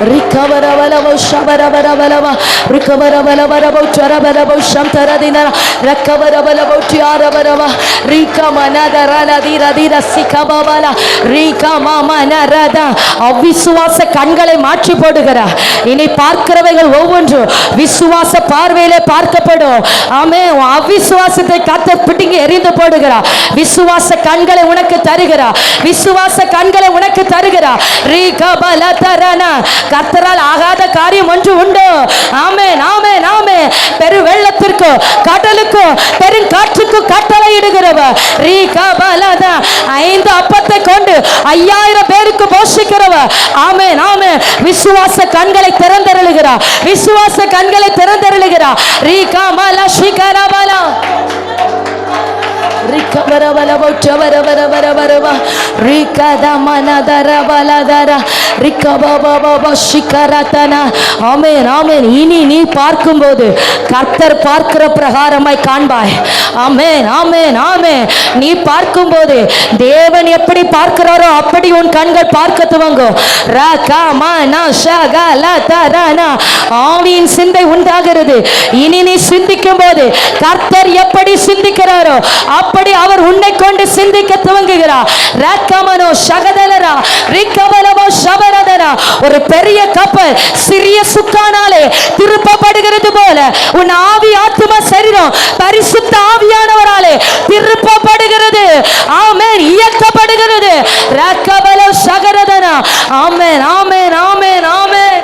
ரிகவரவலவோ ஷபரவரவலவா ரிகவரவலவரவோ சரவரவோ ஷம்தரதின ரகவரவலவோ தியாரவரவா ரிகமனதரலதிரதிர சிகபவல ரிகமமனரத. அவிசுவாச கண்களை மாற்றி போடுகிறார். இனி பார்க்கிறவைகள் ஒவ்வொன்றும் விசுவாச பார்வையிலே பார்க்கப்படும். ஆமே, அவிசுவாசத்தை கர்த்தர் பிடுங்கி எறிந்து போடுகிறார். விசுவாச கண்களை உனக்கு தருகிறார். விசுவாச கண்களை உனக்கு தருகிறார். ரிகபலதரன. கர்த்தரால் ஆகாத காரியம் ஒன்று உண்டு. ஆமென், ஆமென், ஆமென். பெரு வெள்ளத்திற்கு, கடலுக்கு, பெருங்காற்றுக்கு கட்டளை இடுகிறவர். ரீகபலத. 5 அப்பத்தை கொண்டு 5000 பேருக்கு போஷிக்கிறவர். ஆமென், ஆமென். விசுவாச கண்களை திறந்தருளுகிறார். விசுவாச கண்களை திறந்தருளுகிறார். ரீகமல சிகரபல ரிகவரவலவோ சவரவரவரவரவா ரிகதமனதரபலதர ரிகபபபப சிகரதன. ஆமென், ஆமென். இனி நீ பார்க்கும்போது கர்த்தர் பார்க்கிற பிரகாரமாய் காண்பாய். ஆமென், ஆமென், ஆமென். நீ பார்க்கும்போது தேவன் எப்படி பார்க்கிறாரோ அப்படி உன் கண்கள் பார்க்க துவங்கும். ரகமன ஷகலதரன. ஆவியின் சிந்தை உண்டாகிறது. இனி நீ சிந்திக்கும் போது கர்த்தர் எப்படி சிந்திக்கிறாரோ அப்படி அவர் உன்னை கொண்டு சிந்திக்க துவங்குகிறார். ரகமனோ ஷகதலரா ரிகவலவோ ஷபரதரா. ஒரு பெரிய கப்பல் சிறிய சுக்கானாலே திருப்பப்படுகிறது போல உன் ஆவி, ஆத்துமா, சரீரம் பரிசுத்த ஆவியானவராலே திருப்பப்படுகிறது. ஆமென், இயக்கப்படுகிறது. ரகவலோ ஷகரதரா. ஆமென், ஆமென், ஆமென், ஆமென்.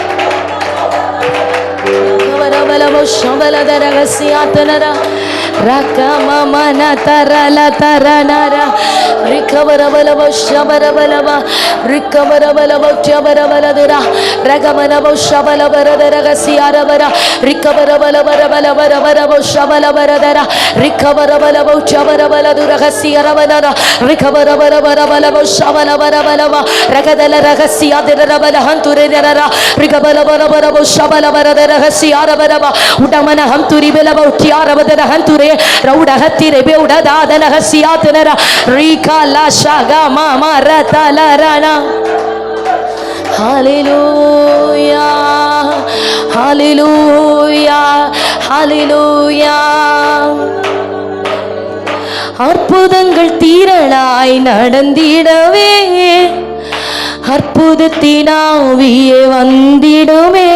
ரகவலவோ ஷபலதர ரகசியாத்தனரா ரகமமன தரல தரனர ரிகவரவலவோ ஷபரவலவா ரிகவரவலவோ ஷபரவலதரா ரகமனவோ ஷபலவரத ரகசியாரவரா ரிகவரவலவரவலவரவரவோ ஷபலவரதரா ரிகவரவலவோ ஷபரவலது ரகசியரவலரா ரிகவரவலவரவலவோ ஷபலவரவலவா ரகதல ரகசியாதரவல ஹந்துரரரா ரிகவரவரவரவோ ஷபலவரத ரகசியாரவரவா உடமன ஹந்துரிபலவோ தியாரவதர ஹந்துரே ரௌடஹத்திரே பெவுடதாதனஹ சியாதனர ரிகல ஷகமம ரதலரன. ஹalleluya, ஹalleluya, ஹalleluya. அற்புதங்கள் தீரளாய் நடந்திடவே அற்புதத்தின் ஆவியே வந்திடுமே.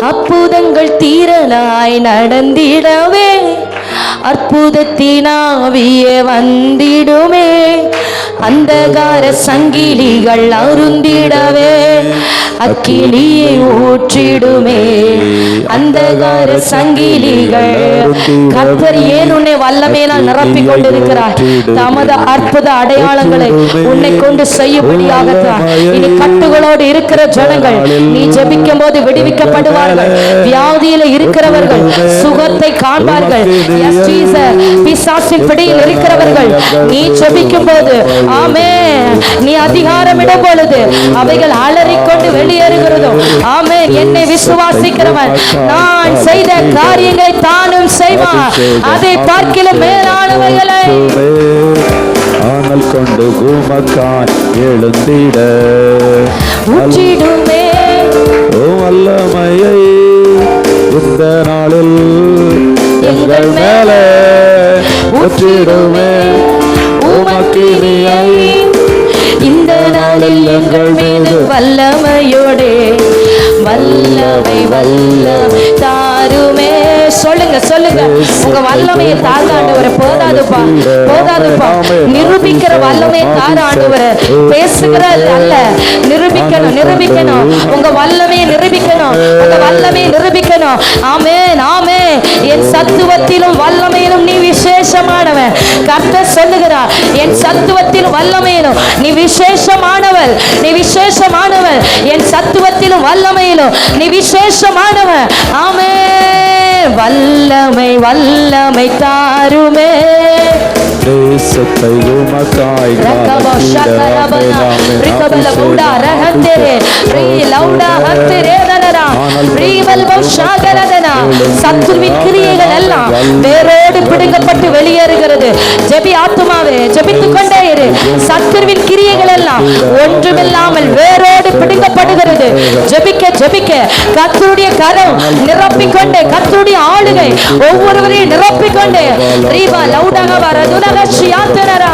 அற்புதங்கள் தீரலாய் நடந்திடவே அற்புதத்தின் ஆவியே வந்திடுமே. அந்தகார சங்கிலிகள் அருந்திடவே அக்கினியை ஊற்றிடுமே. அந்தகார சங்கிலிகள். கர்த்தர் ஏன் உன்னை வல்லமையினால் நிரப்பிக் கொண்டிருக்கிறார்? தமது அற்புத அடையாளங்களை உன்னை கொண்டு செய்யும்படியாகத்தான். இனி கட்டுகளோடு இருக்கிற ஜனங்கள் நீ ஜெபிக்கும் போது விடுவிக்கப்படுவார்கள். வியாதியில இருக்கிறவர்கள் சுகத்தை காண்பார்கள். பிசாசின் பிடியில் இருக்கிறவர்கள் நீ ஜெபிக்கும் போது ஆமென், நீ அதிகாரமிடும் பொழுது அவைகள் அலறிக்கொண்டு வெளியேறுகிறதோ. ஆமென். என்னை விசுவாசிக்கிறவன் நான் செய்த காரியங்களை தானும் செய்வான், அதை பார்க்கிலும் மேலானவைகளை ஆனால் கொண்டு உமக்காய் எழுந்திட ஊற்றிடுமே. ஓ வல்லமையை இந்த நாளில் எங்கள் மேலே ஊற்றிடுமே. உமக்கினியை இந்த நாளில் எங்கள் மீது வல்லமையோடே வல்லமை வல்லமை தாருமே. சொல்லுங்க, சொல்லுங்க. உங்க வல்லமையை தாங்க ஆண்டவரே. போதாதுப்பா, போதாதுப்பா. நிரூபிக்கிற வல்லமையை தார ஆண்டவரே. பேசுகிறது அல்ல, நிரூபிக்கணும், நிரூபிக்கணும். உங்க வல்லமையை நிரூபிக்கணும், உங்க வல்லமையை நிரூபிக்கணும். ஆமென், ஆமென். என் சத்துவத்திலும் வல்லமையிலும் நீ விசேஷமானவன். கர்த்தர் சொல்லுகிறார், என் சத்துவத்திலும் வல்லமையிலும் நீ விசேஷமானவள், நீ விசேஷமானவள். என் சத்துவத்திலும் வல்லமையிலும் நீ விசேஷமானவன். ஆமென். வல்லமை வல்லமை தாருமே. தேசத்தை உமக்காய் சத்துருவின் கிரியைகள் எல்லாம் வேரோடு பிடுங்கப்பட்டு வெளியேறுகிறது. ஜெபி ஆத்துமாவே, ஜெபித்துக் கொண்டே இரு. சத்துருவின் கிரியைகள் எல்லாம் ஒன்றுமில்லாமல் வேரோடு பிடுங்கப்படுகிறது. ஜெபிக்க ஜெபிக்க கர்த்தருடைய கரம் நிரப்பிக்கொண்டே, கர்த்தருடைய ஆளுகை ஒவ்வொருவரையும் நிரப்பிக்கொண்டே ரீபா லவுடாக வரதுனக சியாத்தனரா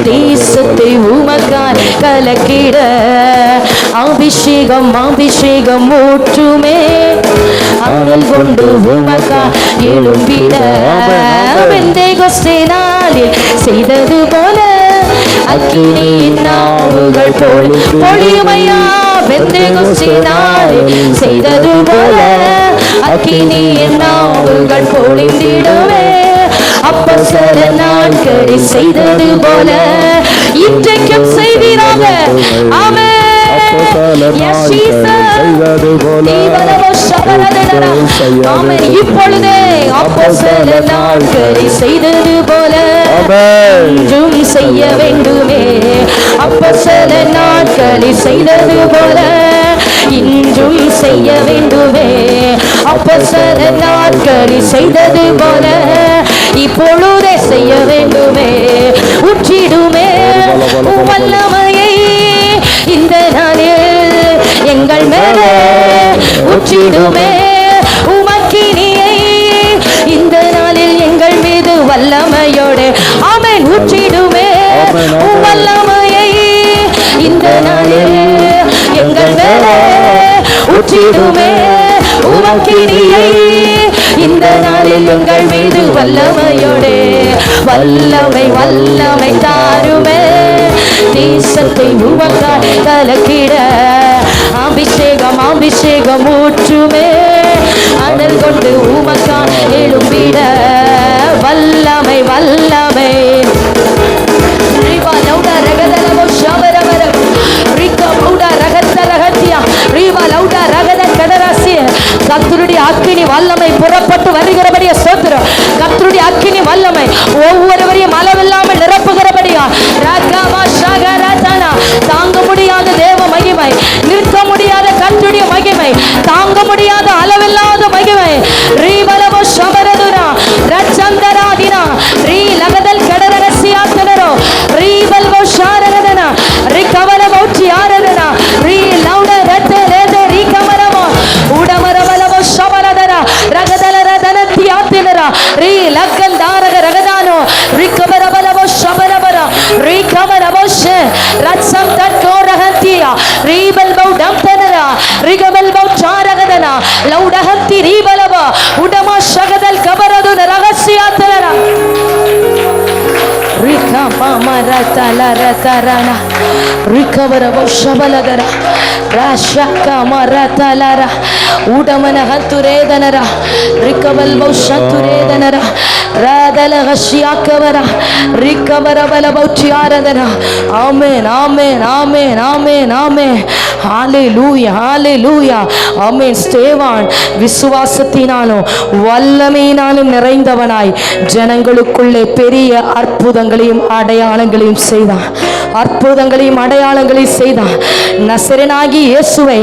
தேசத்தை உமக்காய் கலக்கிட அபிஷேகம் அபிஷேகம் ஊற்றுமே. அனல் கொண்டு உமக்காய் எழும்பிட பெந்தேகோஸ்தே நாளில் செய்தது போல அக்கினியின் நாவுகள் பொழியுமையா. பெந்தேகோஸ்தே நாளில் செய்தது போல அக்கினியின் நாவுகள் பொழிந்திடுவே. அப்போஸ்தல நாட்களில் செய்தது போல இன்றைக்கும் செய்வீராக. ஆமென். இப்பொழுதே அப்போஸ்தல நாட்களில் செய்தது போல இன்றும் செய்ய வேண்டுமே. அப்போஸ்தல நாட்களில் செய்தது போல இன்றும் செய்ய வேண்டுமே. அப்போஸ்தல நாட்களில் செய்தது போல இப்பொழுதே செய்ய வேண்டுமே. உற்றிடுமே வல்லமையை இந்த நாளில் எங்கள் மேலே உற்றிடுமே. உமக்கினியை இந்த நாளில் எங்கள் மீது வல்லமையோடு ஆமென் உற்றிடுமே. வல்லமையை இந்த நாளில் எங்கள் மேலே உற்றிடுமே. உமக்கினியை இந்த நாளில் எங்கள் மீது வல்லமையோடு வல்லமை வல்லமை தாருமே. தேசத்தை உமக்காய் கலக்கிட அபிஷேகம் அபிஷேகம் ஊற்றுமே. அனல் கொண்டு உமக்காய் எழும்பிட வல்லமை வல்லமை கர்த்தருடைய அக்கினி வல்லமை புறப்பட்டு வருகிறபடியா ஸ்தோத்திரம். கர்த்தருடைய அக்கினி வல்லமை ஒவ்வொருவரையும் அளவில்லாமல் நிரப்புகிறபடியா. தாங்க முடியாத தேவ மகிமை, நிறுத்த முடியாத கர்த்தருடைய மகிமை, தாங்க முடியாத அளவில்லாத மகிமை. ரீபலவோ ஷபரதுரா ரச்சந்தராதினா ரீ லகதல் கடரசியாத்தனரோ ரீபல்வோ ஷாரதனா ரிகவலவோ சியாரதனா ரீ லவுட ரத்தலேதே ரிகமரவோ உடமரவலவோ ஷபரதரா ரகதல ரதனத்தியாத்தினரா ரீ லக்கந்தாரக ரகதானோ ரிகவரவலவோ ஷபரவரா ரிகமரவோ ஷே ரத்சம் தட்டோ ரஹத்தியா ரீபல்வோ டம்தனரா ரிகவல்வோ சாரகதனா லவுடஹத்தி ரீபலவோ உடமா ஷகதல் கபரது ரகசியாத்தனரா ரிகா மாமரதல ரதரனா ரிகவரவோ ஷபலதரா ராஷக மரதலரா உடமன ஹத்துரேதனரா ரிகவல்வோ ஷத்துரேதனரா ராதல ஹஷியாக்கவரா ரிகவரவலவோ சியாரதனா. ஆமென் ஆமென் ஆமென் ஆமென் ஆமென். ஹalleluya ஹalleluya ஆமென். ஸ்தேவான் விசுவாசத்தினாலும் வல்லமையினாலும் நிறைந்தவனாய் ஜனங்களுக்குள்ளே பெரிய அற்புதங்களையும் அடையாளங்களையும் செய்தான். அற்புதங்களையும் அடையாளங்களையும் செய்தான். நசரேயனாகிய இயேசுவை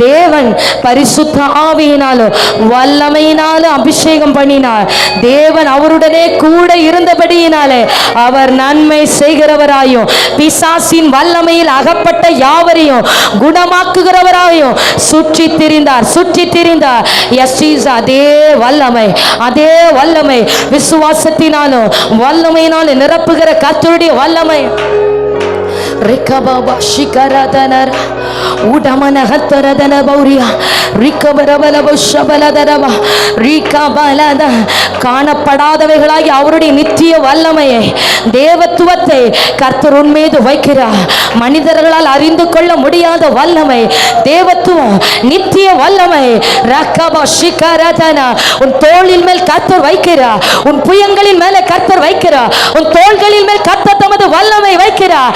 தேவன் பரிசுத்த ஆவியினாலும் வல்லமையினாலும் அபிஷேகம் பண்ணினார். தேவன் அவருடனே கூட இருந்தபடியினாலே அவர் நன்மை செய்கிறவராயும் பிசாசின் வல்லமையில் அகப்பட்ட யாவரையும் குணமாக்குகிறவராயும் சுற்றி திரிந்தார். அதே வல்லமை விசுவாசத்தினாலும் வல்லமையினாலும் நிரப்புகிற கர்த்தருடைய வல்லமை. ரிகபப ஷிகரதனர் உடமன ஹத்தரதன பௌரியா ரிகபரபலப ஷபலதரப ரிகபலத காணப்படாதவைகளாகி அவருடைய நித்திய வல்லமையை தேவத்துவத்தை கர்த்தர் உன் மீது வைக்கிறார். மனிதர்களால் அறிந்து கொள்ள முடியாத வல்லமை, தேவத்துவம், நித்திய வல்லமை. ரகப ஷிகரதன உன் தோளின் மேல் கர்த்தர் வைக்கிறார். உன் புயங்களின் மேலே கர்த்தர் வைக்கிறார். உன் தோள்களின் மேல் கர்த்தர் தமது வல்லமை வைக்கிறார்.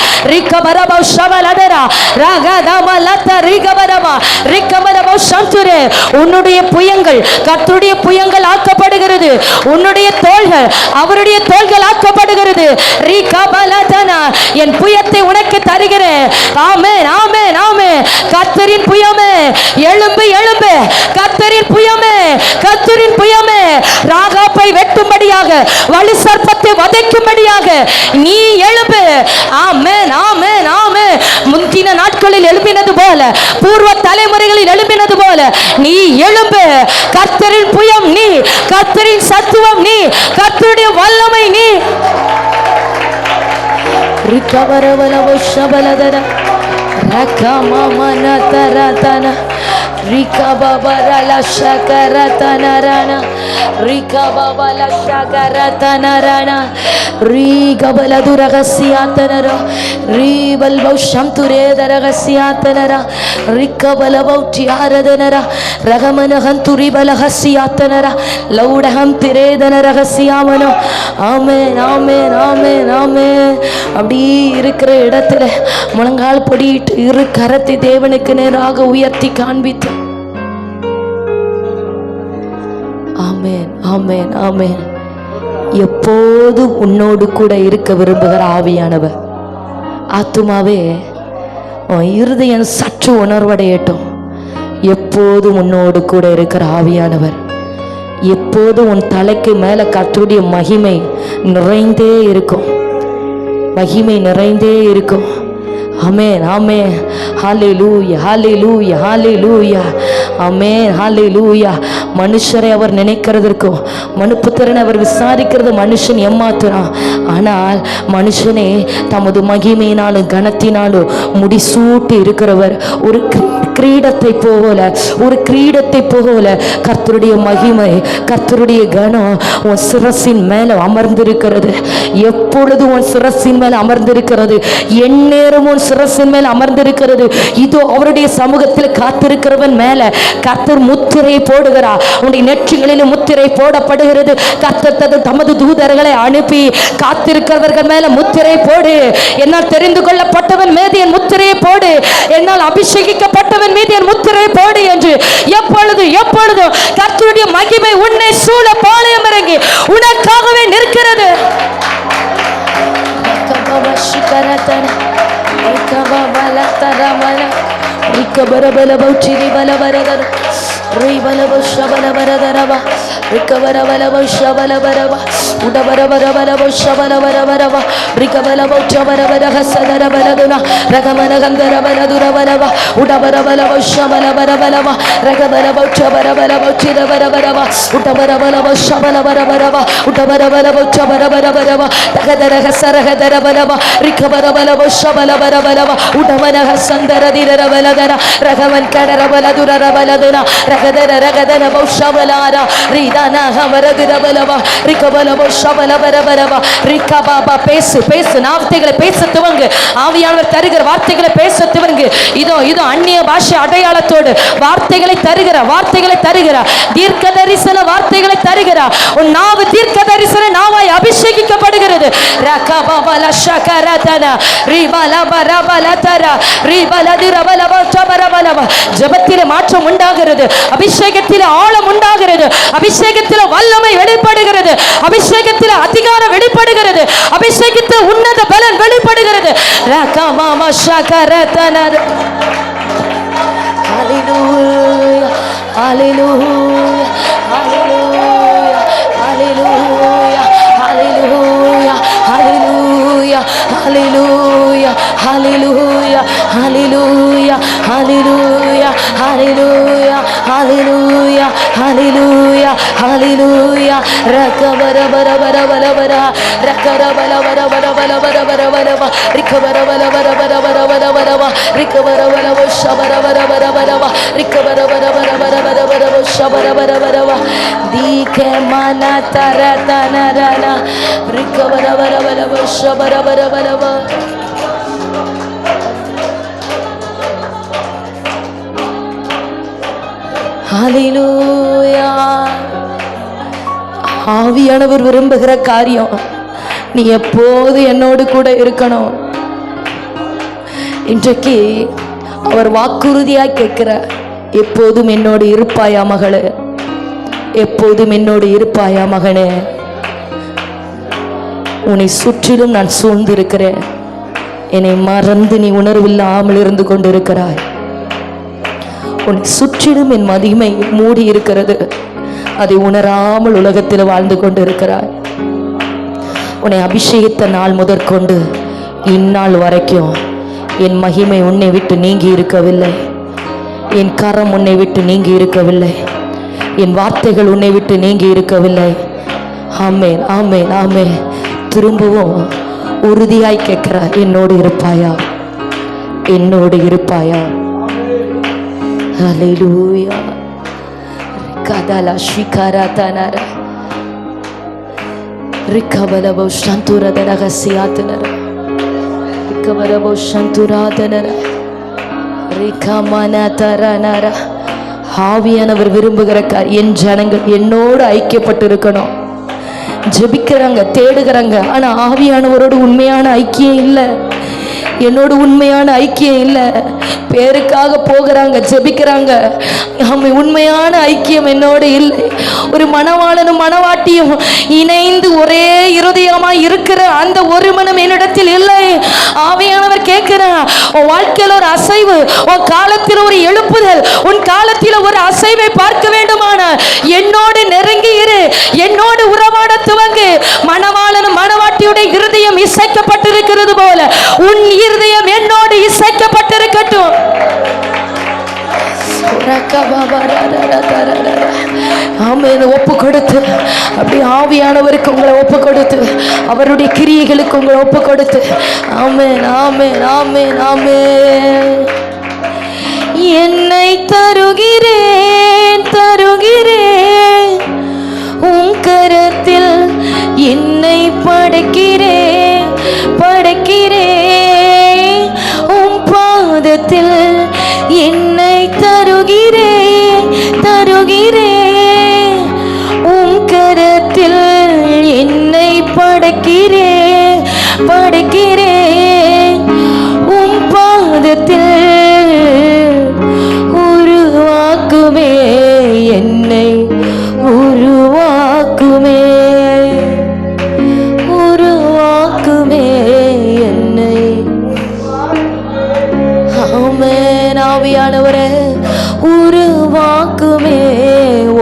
ரக்கபரப ஷபலதரா ரகதமலத ரிகபரமா ரிகபரப சந்துரே. உன்னுடைய புயங்கள் கர்த்தருடைய புயங்கள் ஆக்கப்படுகிறது. உன்னுடைய தோள்கள் அவருடைய தோள்கள் ஆக்கப்படுகிறது. ரிகபலதனா என் புயத்தை உனக்கு தருகிறேன். ஆமென் ஆமென் ஆமென். கர்த்தரின் புயமே எழும்பு எழும்பு. கர்த்தரின் புயமே கர்த்தரின் புயமே ராகாப்பை வெட்டும்படியாக வலு சர்ப்பத்தை வதைக்கும்படியாக நீ எழும்பு. ஆமென் ஆமென் ஆமென். முந்தின நாட்களில் எழும்பினது போல பூர்வ தலைமுறைகளில் எழும்பினது போல நீ எழும்பு. கர்த்தரின் புயம் நீ, கர்த்தரின் சத்துவம் நீ, கர்த்தருடைய வல்லமை நீ. ரிகவரவலவ ஷபலதர ரகமமன தரதன ரிகபபரல ஷகரதனரன ரிகபபல ஷகரதனரன ரிகபலதுரகசியாத்தனர ரிபல்பௌஷம்துரேதரகசியாத்தனர ரிகபலபௌட்டியாரதனர ரகமனகந்துரிபலகசியாத்தனர லௌடகம் திரேதனரகசியாமனோ. ஆமென் ஆமென் ஆமென் ஆமென். அப்படி இருக்கிற இடத்துல முழங்கால் பொடியிட்டு இரு கரத்தை தேவனுக்கு நேராக உயர்த்தி காண்பித்து ஆமென் ஆமென் ஆமென். எப்போதும் உன்னோடு கூட இருக்க விரும்புகிற ஆவியானவர். ஆத்துமாவே உன் இருதயம் சற்று உணர்வடையட்டும். எப்போதும் உன்னோடு கூட இருக்கிற ஆவியானவர். எப்போதும் உன் தலைக்கு மேல கர்த்தருடைய மகிமை நிறைந்தே இருக்கும். மகிமை நிறைந்தே இருக்கும். ஆமென் ஆமென். ஹல்லேலூயா ஹல்லேலூயா ஹல்லேலூயா. ஆமென் ஹல்லேலூயா. மனுஷரை அவர் நினைக்கிறதற்கும் மனுப்புத்திறனை அவர் விசாரிக்கிறது மனுஷன் ஏமாத்துறான். ஆனால் மனுஷனே தமது மகிமையினாலும் கனத்தினாலும் முடிசூட்டி இருக்கிறவர். ஒரு கிரீடத்தை போல ஒரு கிரீடத்தை போல கர்த்தருடைய மகிமை கர்த்தருடைய கனம் உன் சிரசின் மேல அமர்ந்திருக்கிறது. எப்பொழுதும் உன் சிரசின் மேல அமர்ந்திருக்கிறது. எந்நேரமும் உன் சிரசின் மேல அமர்ந்திருக்கிறது. இதோ அவருடைய சமூகத்தில் காத்திருக்கிறவன் மேல கர்த்தர் முத்திரை போடுகிறார். உன்னுடைய நெற்றிகளிலும் முத்திரை போடப்படுகிறது. கர்த்தர் தமது தூதர்களை அனுப்பி காத்திருக்கிறவர்கள் மேல முத்திரை போடு. என்னால் தெரிந்து கொள்ளப்பட்டவன் மீது என் முத்திரையை போடு. என்னால் அபிஷேகிக்கப்பட்டவன் மீது என் முத்திரை போடு என்று எப்பொழுது எப்பொழுதும் கர்த்தருடைய மகிமை உன்னை சூழ பாளையம் இறங்கி உனக்காகவே நிற்கிறது. ரகவன் கடரபலதுரபலதுனா ரகதர ரகதன பௌஷபலாரா ரீதானா ஹமரதுரபலவா ரிகபலவோ ஷபலபரபரவா ரிகபாபா. பேசு பேசு. வார்த்தைகளை பேச துவங்கு. ஆவியானவர் தருகிற வார்த்தைகளை பேச துவங்கு. இதோ இதோ அந்நிய பாஷை அடையாளத்தோடு வார்த்தைகளை தருகிற வார்த்தைகளை தருகிற தீர்க்க தரிசன வார்த்தைகளை தருகிற உன் நாவு தீர்க்க தரிசன நாவாய் அபிஷேகிக்கப்படுகிறது. ரகபாபல ஷகரதன ரிபலபரபலதர ரிபலதிரபலபரபரபரப. ஜெபத்திலே மாற்றம் உண்டாகிறது. அபிஷேகத்திலே ஆழம் உண்டாகிறது. அபிஷேகத்திலே வல்லமை வெளிப்படுகிறது. அபிஷேகத்திலே அதிகாரம் வெளிப்படுகிறது. அபிஷேகத்திலே உன்னத பலன் வெளிப்படுகிறது. ரகமாம ஷகரதன. ஹல்லேலூயா ஹல்லேலூயா ஹல்லேலூயா ஹல்லேலூயா ஹல்லேலூயா ஹல்லேலூயா ஹல்லேலூயா ஹல்லேலூயா ஹல்லேலூயா ஹல்லேலூயா ஹல்லேலூயா ஹல்லேலூயா ஹல்லேலூயா ஹல்லேலூயா. ரகபரபரபரபரபர ரகரபலபரபரபரபரபரபரப ரிகபரபரபரபரபரபரப ரிகபரபரப ஷபரபரபரபரப ரிகபரபரபரபரபரபரப ஷபரபரபரப தீகே மன தரதனரன ரிகபரபரபரப ஷபரபரபரப. ஹல்லேலூயா. ஆவியானவர் விரும்புகிற காரியம் நீ எப்போது என்னோடு கூட இருக்கணும். இன்றைக்கு அவர் வாக்குறுதியாய் கேட்கிறார், எப்போதும் என்னோடு இருப்பாயா மகளே, எப்போதும் என்னோடு இருப்பாயா மகனே. உன்னை சுற்றிலும் நான் சூழ்ந்திருக்கிறேன், என்னை மறந்து நீ உணர்வில்லாமல் இருந்து கொண்டிருக்கிறாய். உன்னை சுற்றிலும் என் மகிமை மூடி இருக்கிறது, அதை உணராமல் உலகத்தில் வாழ்ந்து கொண்டிருக்கிறாய். உன்னை அபிஷேகித்த நாள் முதற்கொண்டு இந்நாள் வரைக்கும் என் மகிமை உன்னை விட்டு நீங்கி இருக்கவில்லை, என் கரம் உன்னை விட்டு நீங்கி இருக்கவில்லை, என் வார்த்தைகள் உன்னை விட்டு நீங்கி இருக்கவில்லை. ஆமென், ஆமென், ஆமென். திரும்பவும் உறுதியாய் கேட்கிறார், என்னோடு இருப்பாயா, என்னோடு இருப்பாயா. ஹல்லேலூயா. கதலா ஷிகாரா தனரா ரிகபலபோ ஷந்துரத ரகசியாதனரா ரிகபலபோ ஷந்துராதனரா ரிகமன தரனரா. ஆவியானவர் விரும்புகிற என் ஜனங்கள் என்னோடு ஐக்கியப்பட்டு இருக்கணும். ஜெபிக்கிறாங்க, தேடுகிறாங்க, ஆனா ஆவியானவரோடு உண்மையான ஐக்கியம் இல்லை, என்னோடு உண்மையான ஐக்கியம் இல்லை. பேருக்காக போகிறாங்க, ஜெபிக்கிறாங்க, உண்மையான ஐக்கியம் என்னோடு இல்லை. ஒரு மணவாளனும் மணவாட்டியும் இணைந்து ஒரே இருதயமாய் இருக்கிற அந்த ஒரு மனம் என்னிடத்தில் இல்லை. ஆவியானவர் கேட்கிறார், உன் வாழ்க்கையில் ஒரு அசைவு, உன் காலத்தில் ஒரு எழுப்புதல், உன் காலத்தில் ஒரு அசைவை பார்க்க வேண்டுமான என்னோடு நெருங்கி இரு, என்னோடு உறவாட துவங்கு. மணவாளனும் மணவாட்டியுடைய இருதயம் இசைக்கப்பட்டிருக்கிறது போல உன் இருதயம் என்னோடு இசைக்கப்பட்டிருக்கட்டும். ஒப்பு கொடுத்து, அப்படி ஆவியானவருக்கு உங்களை ஒப்பு கொடுத்து, அவருடைய கிரியைகளுக்கு உங்களை ஒப்பு கொடுத்து, ஆமென், ஆமென், ஆமென், ஆமென். என்னை தருகிறேன், தருகிறேன், உன் கரத்தில் என்னை படைக்கிறேன், படைக்கிறேன், உன் பாதத்தில் என்னை தருகிறேன், தருகிறேன், உன் கரத்தில் என்னை படைக்கிறேன், படைக்கிறேன், உன் பாதத்தில் உருவாக்குமே, என்னை உருவாக்குமே, உருவாக்குமே என்னை. ஆமென். ஆவியானவரே உருவாக்குமே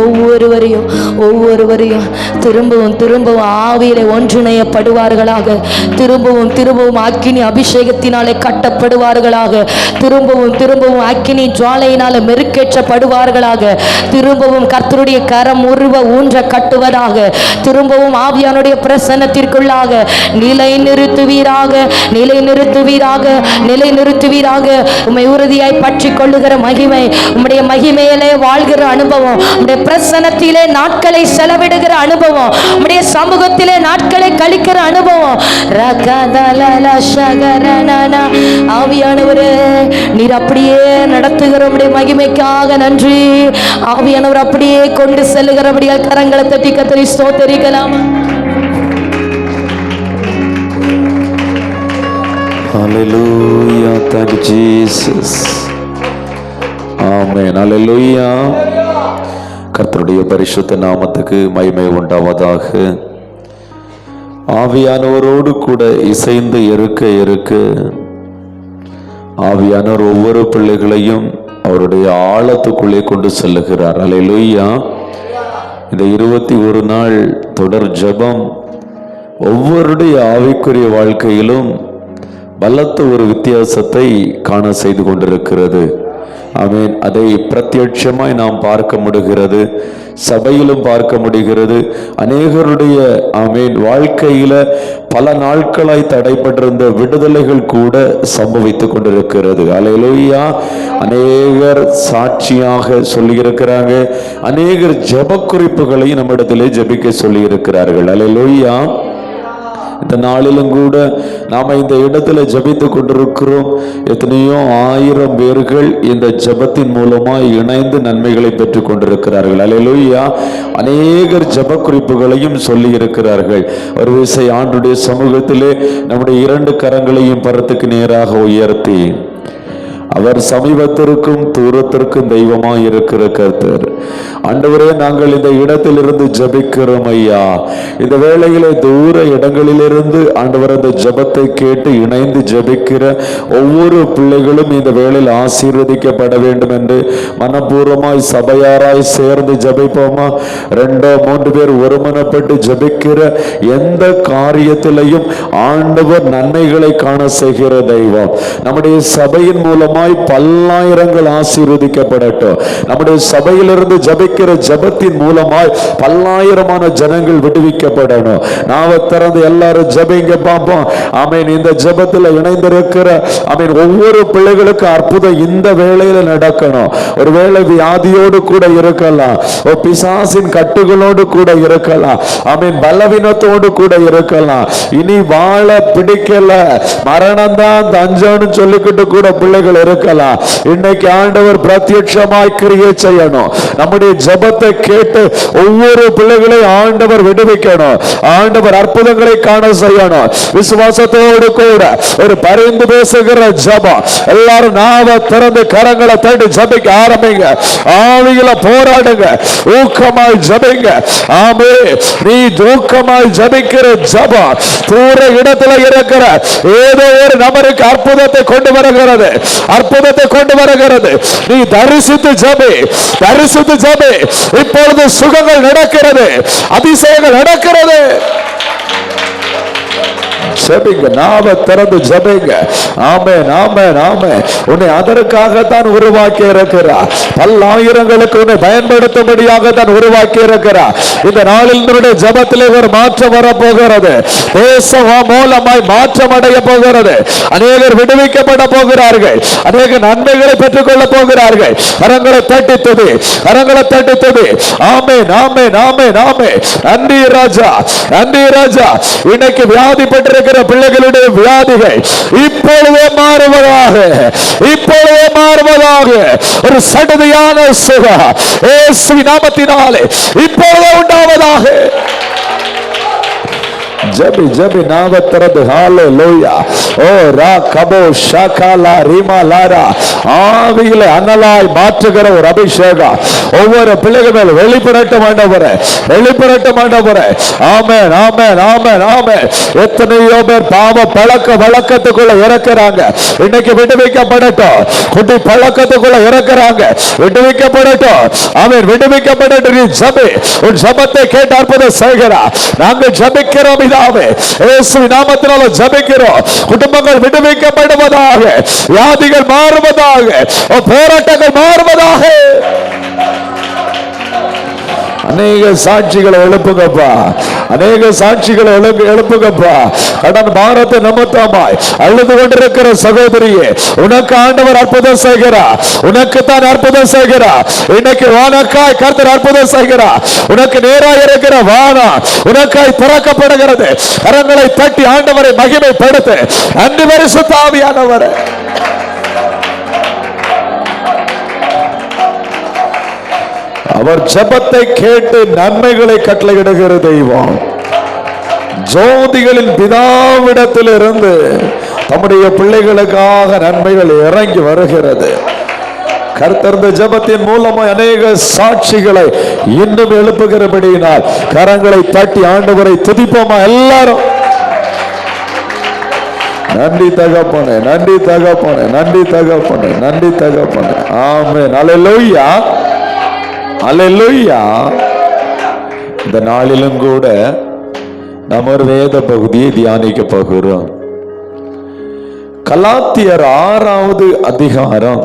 ஒவ்வொருவரையும், ஒவ்வொருவரையும் திரும்பவும் திரும்பவும் ஆவியிலே ஒன்றிணையப்படுவார்களாக, திரும்பவும் திரும்பவும் அக்கினி அபிஷேகத்தினாலே கட்டப்படுவார்களாக, திரும்பவும் திரும்பவும் அக்கினி ஜுவாலையினாலே மெருக்கேற்றப்படுவார்களாக, திரும்பவும் கர்த்தருடைய கரம் உருவ ஊன்ற கட்டுவதாக, திரும்பவும் ஆவியானுடைய பிரசன்னத்திற்குள்ளாக நிலை நிறுத்துவீராக, நிலை நிறுத்துவீராக, நிலை நிறுத்துவீராக. உம்மை உறுதியாய் பற்றி கொள்ளுகிற மகிமை, உம்முடைய மகிமையிலே வாழ்கிற அனுபவம், உம்முடைய பிரசன்னத்திலே நாட்களை செலவிடுகிற அனுபவம், உம்முடைய சமூகத்திலே நாட்களை கழிக்கிற அனுபவம். ஆவியானவரே நீர் அப்படியே நடத்துகிற உம்முடைய மகிமைக்காக நன்றி. ஆவியானவர் அப்படியே கொண்டு செல்லுகிறபடியால் கரங்களை தட்டி கர்த்தரை ஸ்தோத்திரிக்கலாம். Hallelujah, thank you Jesus. Amen. Hallelujah. கர்த்தருடைய பரிசுத்த நாமத்துக்கு மகிமை உண்டாவதாக. ஆவியானவரோடு கூட இசைந்து இருக்க இருக்க ஆவியானவர் ஒவ்வொரு பிள்ளைகளையும் அவருடைய ஆழத்துக்குள்ளே கொண்டு செல்லுகிறார். ஹல்லேலூயா. இந்த 21 நாள் தொடர் ஜெபம் ஒவ்வொருடைய ஆவிக்குரிய வாழ்க்கையிலும் பலத்த ஒரு வித்தியாசத்தை காண செய்து கொண்டிருக்கிறது. ஆமென். அதை பிரத்யட்சமாய் நாம் பார்க்க முடிகிறது, சபையிலும் பார்க்க முடிகிறது. அநேகருடைய ஆமென் வாழ்க்கையில பல நாட்களாய் தடைப்பட்டிருந்த விடுதலைகள் கூட சம்பவித்துக் கொண்டிருக்கிறது. அல்லேலூயா. அநேகர் சாட்சியாக சொல்லி இருக்கிறாங்க, அநேகர் ஜெப குறிப்புகளையும் நம்மிடத்திலே ஜெபிக்க சொல்லி இருக்கிறார்கள். அல்லேலூயா. இந்த நாளிலும் கூட நாம இந்த இடத்துல ஜெபித்து கொண்டிருக்கிறோம். எத்தனையோ 1000 பேர்கள் இந்த ஜெபத்தின் மூலமா இணைந்து நன்மைகளை பெற்றுக் கொண்டிருக்கிறார்கள். அல்லேலூயா. அநேகர் ஜெப குறிப்புகளையும் சொல்லி இருக்கிறார்கள். ஒரு விசை ஆண்டுடைய சமூகத்திலே நம்முடைய 2 கரங்களையும் பரத்துக்கு நேராக உயர்த்தி அவர் சமீபத்திற்கும் தூரத்திற்கும் தெய்வமாய் இருக்கிற கர்த்தர். ஆண்டவரே, நாங்கள் இந்த இடத்திலிருந்து ஜெபிக்கிறோம் ஐயா. இந்த வேளையிலே தூர இடங்களிலிருந்து ஆண்டவர் அந்த ஜெபத்தை கேட்டு இணைந்து ஜெபிக்கிற ஒவ்வொரு பிள்ளைகளும் இந்த வேளையில் ஆசீர்வதிக்கப்பட வேண்டும் என்று மனப்பூர்வமாய் சபையாராய் சேர்ந்து ஜெபிப்போமா? 2-3 பேர் ஒருமனப்பட்டு ஜெபிக்கிற எந்த காரியத்திலையும் ஆண்டவர் நன்மைகளை காண செய்கிற தெய்வம். நம்முடைய சபையின் மூலமாய் பல்லாயிரங்கள் ஆசீர்வதிக்கப்படட்டும். நம்முடைய சபையிலிருந்து ஜெபிக்கிற ஜெபத்தின் மூலமாய் பல்லாயிரமான ஜனங்கள் விடுவிக்கப்படணும். நாவ திறந்து எல்லாரும் ஜெபிங்க பார்ப்போம். ஆமென். இந்த ஜெபத்தில் இணைந்திருக்கிற ஆமென் ஒவ்வொரு பிள்ளைகளுக்கு அற்புதம் இந்த வேளையில நடக்கணும். ஒருவேளை வியாதியோடு கூட இருக்கலாம், பிசாசின் கட்டுகளோடு கூட இருக்கலாம், ஆமென் பலவீனத்தோடு கூட இருக்கலாம், இனி வாழ பிடிக்கல, மரணம் தான் தஞ்சம்னு சொல்லிக்கிட்டு கூட பிள்ளைகள் இருக்கலாம். இன்னைக்கு ஆண்டவர் பிரத்யட்சமாய் கிரியை செய்யணும். நம்முடைய ஜெபத்தை கேட்டு ஒவ்வொரு பிள்ளைகளை ஆண்டவர் விடுவிக்கணும். ஆண்டவர் அற்புதங்களை காண செய்யணும். விசுவாசத்தோடு கூட ஒரு பரிந்து பேசுகிற ஜெபம். எல்லாரும் நாவ திறந்து கரங்களை தட்டி ஜெபிக்க ஆரம்பிங்க. ஆவியில போராடுங்க, ஊக்கமாய் ஜெபிங்க. ஆமே, நீ ஊக்கமாய் ஜெபிக்கிற ஜெபம் தூர இடத்துல இருக்கிற ஏதோ ஒரு நபருக்கு அற்புதத்தை கொண்டு வருகிறது, அற்புதத்தை கொண்டு வருகிறது. நீ தரிசித்து ஜெபி, தரிசித்து ஜெபி. இப்பொழுது சுகங்கள் நடக்கிறது, அதிசயங்கள் நடக்கிறது. ஜெபிங்க, நாம திறந்து ஜெபிங்க. ஆமென், ஆமென், ஆமென். உன்னை அதற்காகத்தான் உருவாக்கி இருக்கிறார். பல்லாயிரங்களுக்கு உன்னை பயன்படுத்தும்படியாக தான் உருவாக்கி இருக்கிறார். இந்த நாளில் உன்னுடைய ஜெபத்திலே ஒரு மாற்றம் வரப்போகிறது. தேசம் மூலமாய் மாற்றம் அடைய போகிறது. அநேகர் விடுவிக்கப்பட போகிறார்கள், அநேக நன்மைகளை பெற்றுக் கொள்ள போகிறார்கள். கரங்களை தட்டித்தது, கரங்களை தட்டித்தது. ஆமென், ஆமென், ஆமென், ஆமென். நன்றி ராஜா, நன்றி ராஜா. இன்னைக்கு வியாதிப்பட்டிருக்கிற பிள்ளைகளுடைய வியாதிகள் இப்பொழுதே மாறுவதாக, இப்பொழுதே மாறுவதாக. ஒரு சடுதியான சுகம் இயேசுவின் நாமத்தினாலே இப்பொழுதே உண்டாவதாக. ஜெபி ஜெபி நாவ திறந்து ஹalleluya. ஓ ரா கபோ ஷகலா ரிமலாரா. ஆவியிலே அனலாய் மாற்றுகிற ஒரு அபிஷேகம் ஒவ்வொரு பிள்ளைகள் மேல் வெளிப்படட்டும் ஆண்டவரே, வெளிப்படட்டும் ஆண்டவரே. ஆமென், ஆமென், ஆமென், ஆமென். எத்தனையோ பேர் பாவ பழக்க வழக்கத்துக்குள்ள இறக்குறாங்க, இன்னைக்கு விடுவிக்கப்படட்டும். குட்டி பழக்கத்துக்குள்ள இறக்குறாங்க, விடுவிக்கப்படட்டும். ஆமென், விடுவிக்கப்படட்டும். நீ ஜெபி, உன் ஜெபத்தை கேட்டு அற்புதம் செய்கிறார். நாங்கள் ஜெபிக்கிறோம் பிதாவே, இயேசுவின் நாமத்தினால ஜெபிக்கிறோம். குடும்பங்கள் விடுவிக்கப்படுவதாக, வியாதிகள் மாறுவதாக, போராட்டங்கள் மாறுவதாக. அநேக சாட்சிகளை எழுப்புங்கப்பா, அநேக சாட்சிகளை எழுப்புங்கப்பா. கடன் பாரத்தை நிமித்தமாய் அழுது கொண்டிருக்கிற சகோதரியே, உனக்கு ஆண்டவர் அற்புதம் செய்கிறார், உனக்கு தான் அற்புதம் செய்கிறார். இன்னைக்கு வானக்காய் கர்த்தர் அற்புதம் செய்கிறார். உனக்கு நேராக இருக்கிற வானம் உனக்காய் திறக்கப்படுகிறது. கரங்களை தட்டி ஆண்டவரை மகிமைப்படுத்து. நன்றி பரிசுத்த ஆவியானவரே. அவர் ஜெபத்தை கேட்டு நன்மைகளை கட்டளையிடுகிற தெய்வம். ஜோதிகளின் பிதாவிடத்தில் இருந்து தம்முடைய பிள்ளைகளுக்காக நன்மைகள் இறங்கி வருகிறது. கர்த்தர் ஜெபத்தின் மூலமாய் அநேக சாட்சிகளை இன்னும் எழுப்புகிறபடியினால் கரங்களை தட்டி ஆண்டவரை துதிப்போமா எல்லாரும். நன்றி தகப்பனே, நன்றி தகப்பனே, நன்றி தகப்பனே, நன்றி தகப்பனே. ஆமென், அல்லேலூயா, அல்லேலூயா. இந்த நாளிலும் கூட நாம் ஒரு வேத பகுதியை தியானிக்க போகிறோம். கலாத்தியர் 6வது அதிகாரம்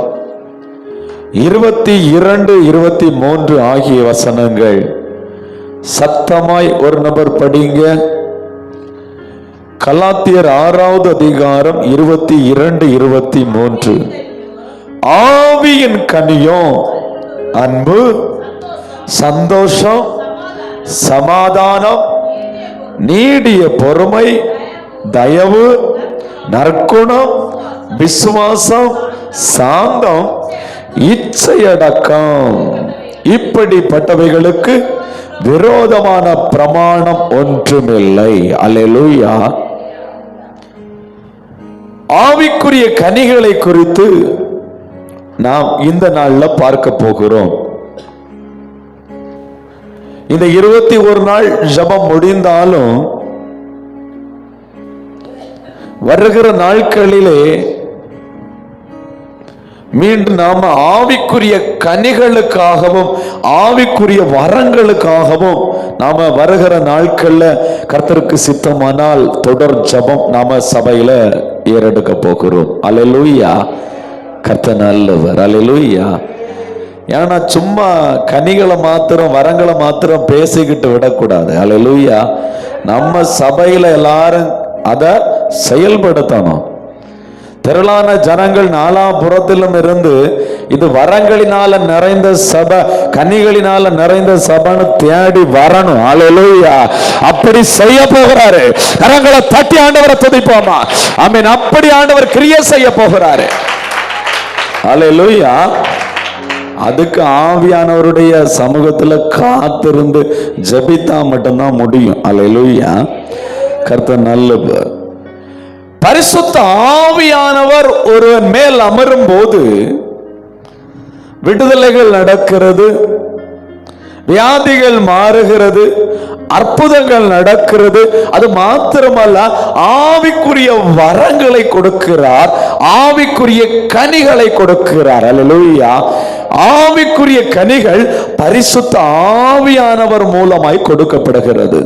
22, 23 ஆகிய வசனங்கள். சத்தமாய் ஒரு நபர் படிங்க. கலாத்தியர் 6வது அதிகாரம் 22, 23. ஆவியின் கனியும் அன்பு, சந்தோஷம், சமாதானம், நீடிய பொறுமை, தயவு, நற்குணம், விசுவாசம், சாந்தம், இச்சையடக்கம், இப்படிப்பட்டவைகளுக்கு விரோதமான பிரமாணம் ஒன்றுமில்லை. அல்லேலூயா. ஆவிக்குரிய கனிகளை குறித்து நாம் இந்த நாள்ல பார்க்க போகிறோம். இந்த 21 நாள் ஜெபம் முடிந்தாலும் வருகிற நாட்களிலே மீண்டும் நாம ஆவிக்குரிய கனிகளுக்காகவும் ஆவிக்குரிய வரங்களுக்காகவும் நாம வருகிற நாட்கள்ல கர்த்தருக்கு சித்தமானால் தொடர் ஜெபம் நாம சபையில ஏறெடுக்க போகிறோம். அல்லேலூயா. கர்த்தர் நல்லவர். அல்லேலூயா. ஏன்னா சும்மா கனிகளை மாத்திரம் வரங்களை மாத்திரம் பேசிக்கிட்டு விடக்கூடாது. அல்லேலூயா. நம்ம சபையில எல்லாரும் அதை செயல்படுத்தணும். திரளான ஜனங்கள் நாலாபுறத்திலும் இருந்து இது வரங்களினால நிறைந்த சபை, கனிகளினால நிறைந்த சபைன்னு தேடி வரணும். அல்லேலூயா. அப்படி செய்ய போகிறாரு. கரங்களை தட்டி ஆண்டவரை துதிப்போமா? ஆமென். அப்படி ஆண்டவர் கிரியை செய்ய போகிறாரு. அல்லேலூயா. அதுக்கு ஆவியானவருடைய சமூகத்துல காத்திருந்து ஜெபித்தா மட்டும்தான் முடியும். அல்லேலூயா. கர்த்தர் நல்லவர். பரிசுத்த ஆவியானவர் ஒருவன் மேல் அமரும் போது விடுதலைகள் நடக்கிறது, வியாதிகள் மாறுகிறது, அற்புதங்கள் நடக்கிறது. அது மாத்திரமல்ல, ஆவிக்குரிய வரங்களை கொடுக்கிறார், ஆவிக்குரிய கனிகளை கொடுக்கிறார். அல்லேலூயா. ஆவிக்குரிய கனிகள் பரிசுத்த ஆவியானவர் மூலமாய் கொடுக்கப்படுகிறது.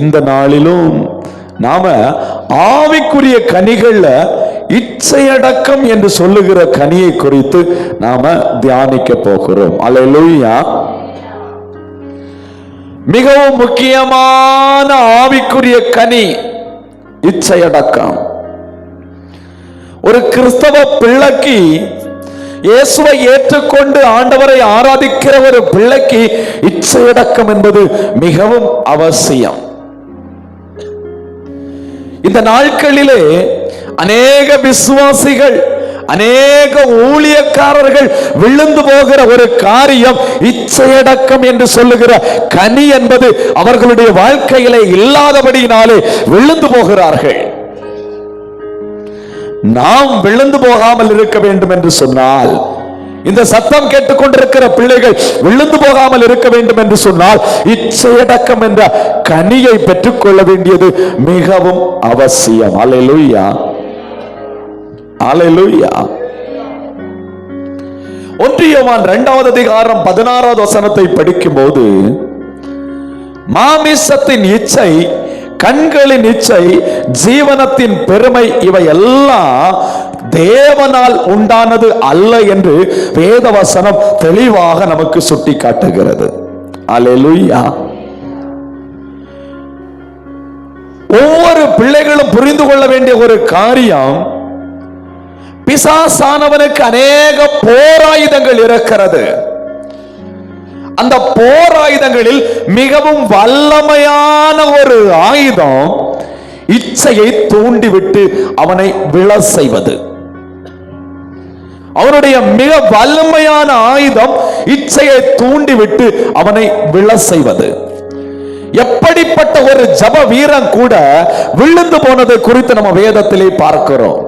இந்த நாளிலும் நாம ஆவிக்குரிய கனிகள்ல இச்சையடக்கம் என்று சொல்லுகிற கனியை குறித்து நாம தியானிக்க போகிறோம். அல்லேலூயா. மிகவும் முக்கியமான ஆவிக்குரிய கனி இச்சையடக்கம். ஒரு கிறிஸ்தவ பிள்ளைக்கு, இயேசுவை ஏற்றுக்கொண்டு ஆண்டவரை ஆராதிக்கிற ஒரு பிள்ளைக்கு இச்சையடக்கம் என்பது மிகவும் அவசியம். இந்த நாட்களிலே அநேக விசுவாசிகள், அநேக ஊழியக்காரர்கள் விழுந்து போகிற ஒரு காரியம் இச்சையடக்கம் என்று சொல்லுகிற கனி என்பது அவர்களுடைய வாழ்க்கையிலே இல்லாதபடியினாலே விழுந்து போகிறார்கள். நாம் விழுந்து போகாமல் இருக்க வேண்டும் என்று சொன்னால், இந்த சத்தம் கேட்டுக்கொண்டிருக்கிற பிள்ளைகள் விழுந்து போகாமல் இருக்க வேண்டும் என்று சொன்னால், இச்சையடக்கம் என்ற கனியை பெற்றுக்கொள்ள வேண்டியது மிகவும் அவசியம். அல்லேலூயா. அல்லேலூயா. 1 யோவான் 2வது அதிகாரம் 16வது வசனத்தை படிக்கும் போது, மாமிசத்தின் இச்சை, கண்களின் இச்சை, ஜீவனத்தின் பெருமை இவை எல்லாம் தேவனால் உண்டானது அல்ல என்று வேதவசனம் தெளிவாக நமக்கு சுட்டி காட்டுகிறது. அல்லேலூயா. ஒவ்வொரு பிள்ளைகளும் புரிந்து கொள்ள வேண்டிய ஒரு காரியம், பிசாசானவனுக்கு அநேக போராயுதங்கள் இருக்கிறது. அந்த போராயுதங்களில் மிகவும் வல்லமையான ஒரு ஆயுதம் இச்சையை தூண்டிவிட்டு அவனை விழ செய்வது. அவனுடைய மிக வல்லமையான ஆயுதம் இச்சையை தூண்டிவிட்டு அவனை விழ செய்வது. எப்படிப்பட்ட ஒரு ஜப வீரன் கூட விழுந்து போனதை குறித்து நம்ம வேதத்திலே பார்க்கிறோம்.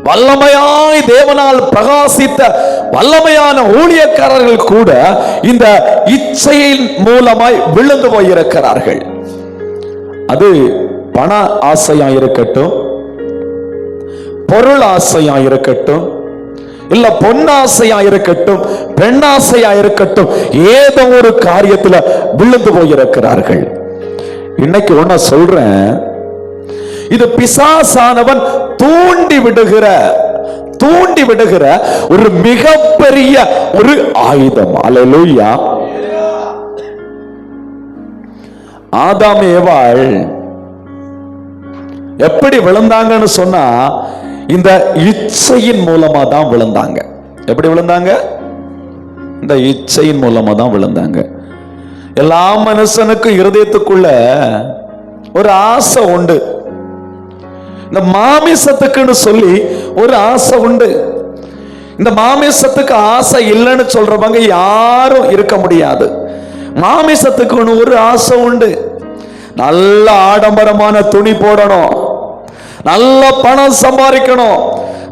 வல்லமையாய் தேவனால் பிரகாசித்த வல்லமையான ஊழியக்காரர்கள் கூட இந்த இச்சையின் மூலமாய் விழுந்து போயிருக்கிறார்கள். அது பண ஆசையா இருக்கட்டும், பொருள் ஆசையா இருக்கட்டும், இல்ல பொன்னாசையா இருக்கட்டும், பெண்ணாசையா இருக்கட்டும், ஏதோ ஒரு காரியத்துல விழுந்து போயிருக்கிறார்கள். இன்னைக்கு ஒன்ன சொல்றேன், இது பிசாசானவன் தூண்டி விடுகிற ஒரு மிகப்பெரிய ஒரு ஆயுதம். அல்லேலூயா. ஆதாம் ஏவாள் எப்படி விழுந்தாங்கன்னு சொன்னா, இந்த இச்சையின் மூலமா தான் விழுந்தாங்க. எப்படி விழுந்தாங்க? இந்த இச்சையின் மூலமா தான் விழுந்தாங்க. எல்லா மனுஷனுக்கும் இருதயத்துக்குள்ள ஒரு ஆசை உண்டு. இந்த மாமிசத்துக்குன்னு சொல்லி ஒரு ஆசை உண்டு. இந்த மாமிசத்துக்கு ஆசை இல்லைன்னு சொல்றவங்க யாரும் இருக்க முடியாது. மாமிசத்துக்குன்னு ஒரு ஆசை உண்டு. நல்ல ஆடம்பரமான துணி போடணும், நல்ல பணம் சம்பாதிக்கணும்,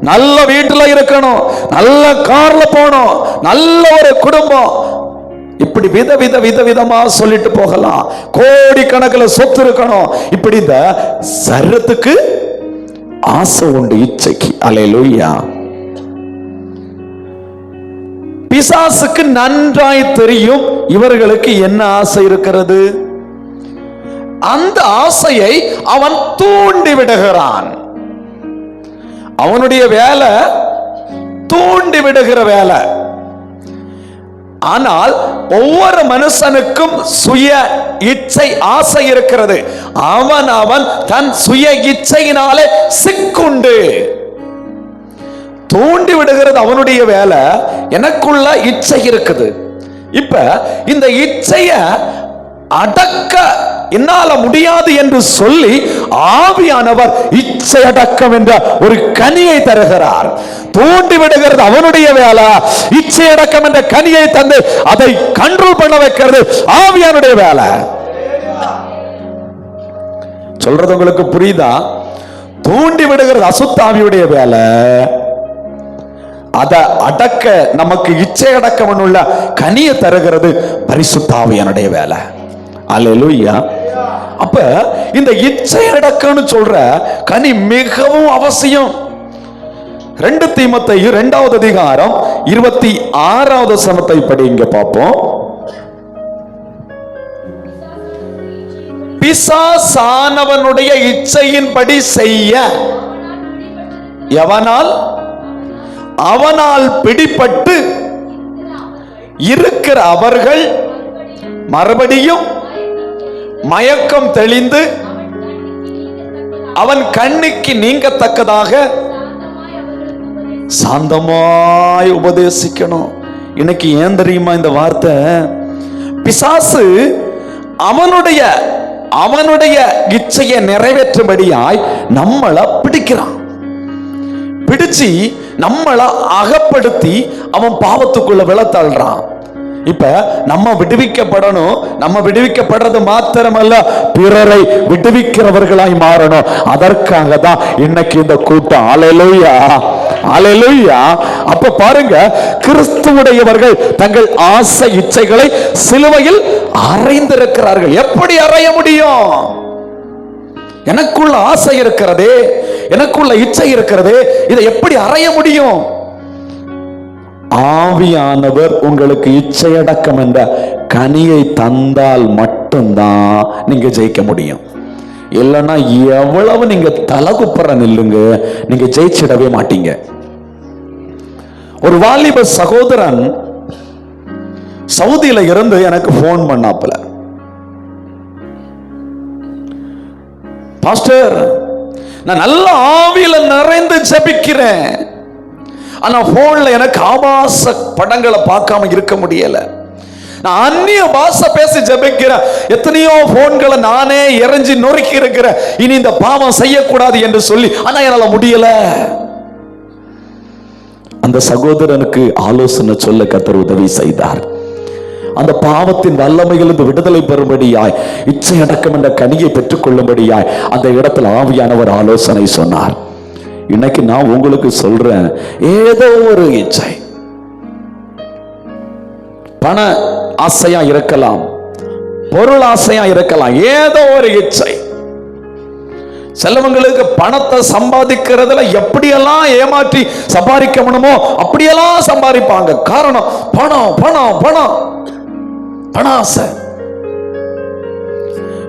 நல்ல வீட்டுல இருக்கணும், நல்ல கார்ல போகணும், நல்ல ஒரு குடும்பம், இப்படி விதவிதமா சொல்லிட்டு போகலாம். கோடிக்கணக்கில் சொத்து இருக்கணும், இப்படி இந்த சரீரத்துக்கு ஆசை உண்டு, இச்சைக்கு. அல்லேலூயா. பிசாசுக்கு நன்றாய் தெரியும் இவர்களுக்கு என்ன ஆசை இருக்கிறது. அந்த ஆசையை அவன் தூண்டி விடுகிறான். அவனுடைய வேலை தூண்டி விடுகிற வேலை. ஆனால் ஒவ்வொரு மனுஷனுக்கும் சுய இச்சை ஆசை இருக்கிறது. அவன் தன் சுய இச்சையினாலே சிக்குண்டு. தூண்டி விடுகிறது அவனுடைய வேலை. எனக்குள்ள இச்சை இருக்குது. இப்ப இந்த இச்சைய அடக்க என்னால முடியாது என்று சொல்லி ஆவியானவர் இச்சை அடக்கம் என்ற ஒரு கனியை தருகிறார். தூண்டி விடுகிறது அவனுடைய வேலை. இச்சை அடக்கம் என்ற கனியை தந்து அதை கண்ட்ரோல் பண்ண வைக்கிறது ஆவியானுடைய வேலை. சொல்றது உங்களுக்கு புரியுதா? தூண்டி விடுகிறது அசுத்தாவியுடைய வேலை. அதை அடக்க நமக்கு இச்சை அடக்கம் உள்ள கனியை தருகிறது பரிசுத்த ஆவியானுடைய வேலை. அல்லேலூயா. அப்ப இந்த இச்சை அடக்கம்னு சொல்ற கனி மிகவும் அவசியம். 2 தீமோத்தேயு 2வது அதிகாரம் 26வது வசனத்தை படிங்க பார்ப்போம். பிசாசானவனுடைய இச்சையின்படி செய்ய எவனால் அவனால் பிடிபட்டு இருக்கிற அவர்கள் மறுபடியும் மயக்கம் தெளிந்து அவன் கண்ணுக்கு நீங்கத்தக்கதாக சாந்தமாய் உபதேசிக்கணும். இன்னைக்கு ஏன் தெரியுமா இந்த வார்த்தை? பிசாசு அவனுடைய இச்சையை நிறைவேற்றும்படியாய் நம்மளை பிடிக்கிறான். பிடிச்சு நம்மளை அகப்படுத்தி அவன் பாவத்துக்குள்ள விழத்தள்ளுறான். இப்ப நம்ம விடுவிக்கப்படணும். நம்ம விடுவிக்கப்படுறது மாத்திரமல்ல, பிறரை விடுவிக்கிறவர்களாய் மாறணும். அதற்காக தான் இன்னைக்கு இந்த கூட்டம். அல்லேலூயா, அல்லேலூயா. அப்ப பாருங்க, கிறிஸ்துவுடையவர்கள் தங்கள் ஆசை இச்சைகளை சிலுவையில் அறைந்திருக்கிறார்கள். எப்படி அறைய முடியும்? எனக்குள்ள ஆசை இருக்கிறதே, எனக்குள்ள இச்சை இருக்கிறதே, இதை எப்படி அறைய முடியும்? ஆவியானவர் உங்களுக்கு இச்சையடக்கம் என்ற கனியை தந்தால் மட்டும்தான் நீங்க ஜெயிக்க முடியும். இல்லைன்னா எவ்வளவு நீங்க தலகுப்புற நில்லுங்க, நீங்க ஜெயிச்சிடவே மாட்டீங்க. ஒரு வாலிப சகோதரன் சவுதியில இருந்து எனக்கு போன் பண்ணாப்புல, பாஸ்டர் நான் நல்ல ஆவியில நிறைந்து ஜெபிக்கிறேன், ஆனா போன்ல எனக்கு ஆபாச படங்களை பார்க்காம இருக்க முடியல. நான் அந்நிய பாஷை பேசி ஜெபிக்கிறேன், எத்தனையோ போன்களை நானே எரிஞ்சு நொறுக்கி இருக்கிறேன், இனி இந்த பாவம் செய்யக்கூடாது என்று சொல்லி, ஆனா என்னால முடியல. அந்த சகோதரனுக்கு ஆலோசனை சொல்ல கர்த்தர் உதவி செய்தார். அந்த பாவத்தின் வல்லமையிலிருந்து விடுதலை பெறும்படியாய், இச்சை அடக்கம் என்ற கனியை பெற்றுக் கொள்ளும்படியாய் அந்த இடத்துல ஆவியானவர் ஆலோசனை சொன்னார். இன்னைக்கு நான் உங்களுக்கு சொல்றேன், ஏதோ ஒரு இச்சை, பண ஆசையா இருக்கலாம், பொருள் ஆசையா இருக்கலாம், ஏதோ ஒரு இச்சை. செல்வங்களுக்கு பணத்தை சம்பாதிக்கிறதுல எப்படியெல்லாம் ஏமாற்றி சம்பாதிக்க முடியுமோ அப்படியெல்லாம் சம்பாதிப்பாங்க. காரணம் பணம் பணம் பணம் பண ஆசை.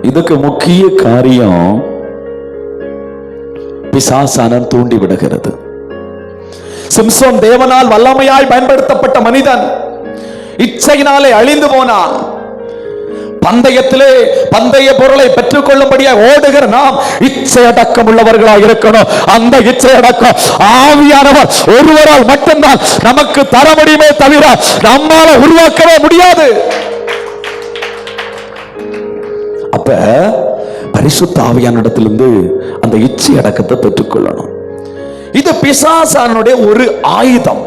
இதுக்கு முக்கிய காரியம் பிசாசானன் தூண்டி விடுகிறது. சிம்சோன் தேவனால் வல்லமையாய் பயன்படுத்தப்பட்ட மனிதன் இச்சையினாலே அழிந்து போனான். பந்தயத்திலே பந்தய பொருளை பெற்றுக் கொள்ளும்படியாக ஓடுகிற நாம் இச்சை அடக்கம் உள்ளவர்களாக இருக்கணும். அந்த இச்சை அடக்கம் ஆவியானவர் ஒருவரால் மட்டும்தான் நமக்கு தர முடியுமே தவிர நம்மால உருவாக்கவே முடியாது. அப்ப பரிசுத்த ஆவியானிடத்திலிருந்து அந்த இச்சை அடக்கத்தை பெற்றுக்கொள்ளணும். இது பிசாசானுடைய ஒரு ஆயுதம்.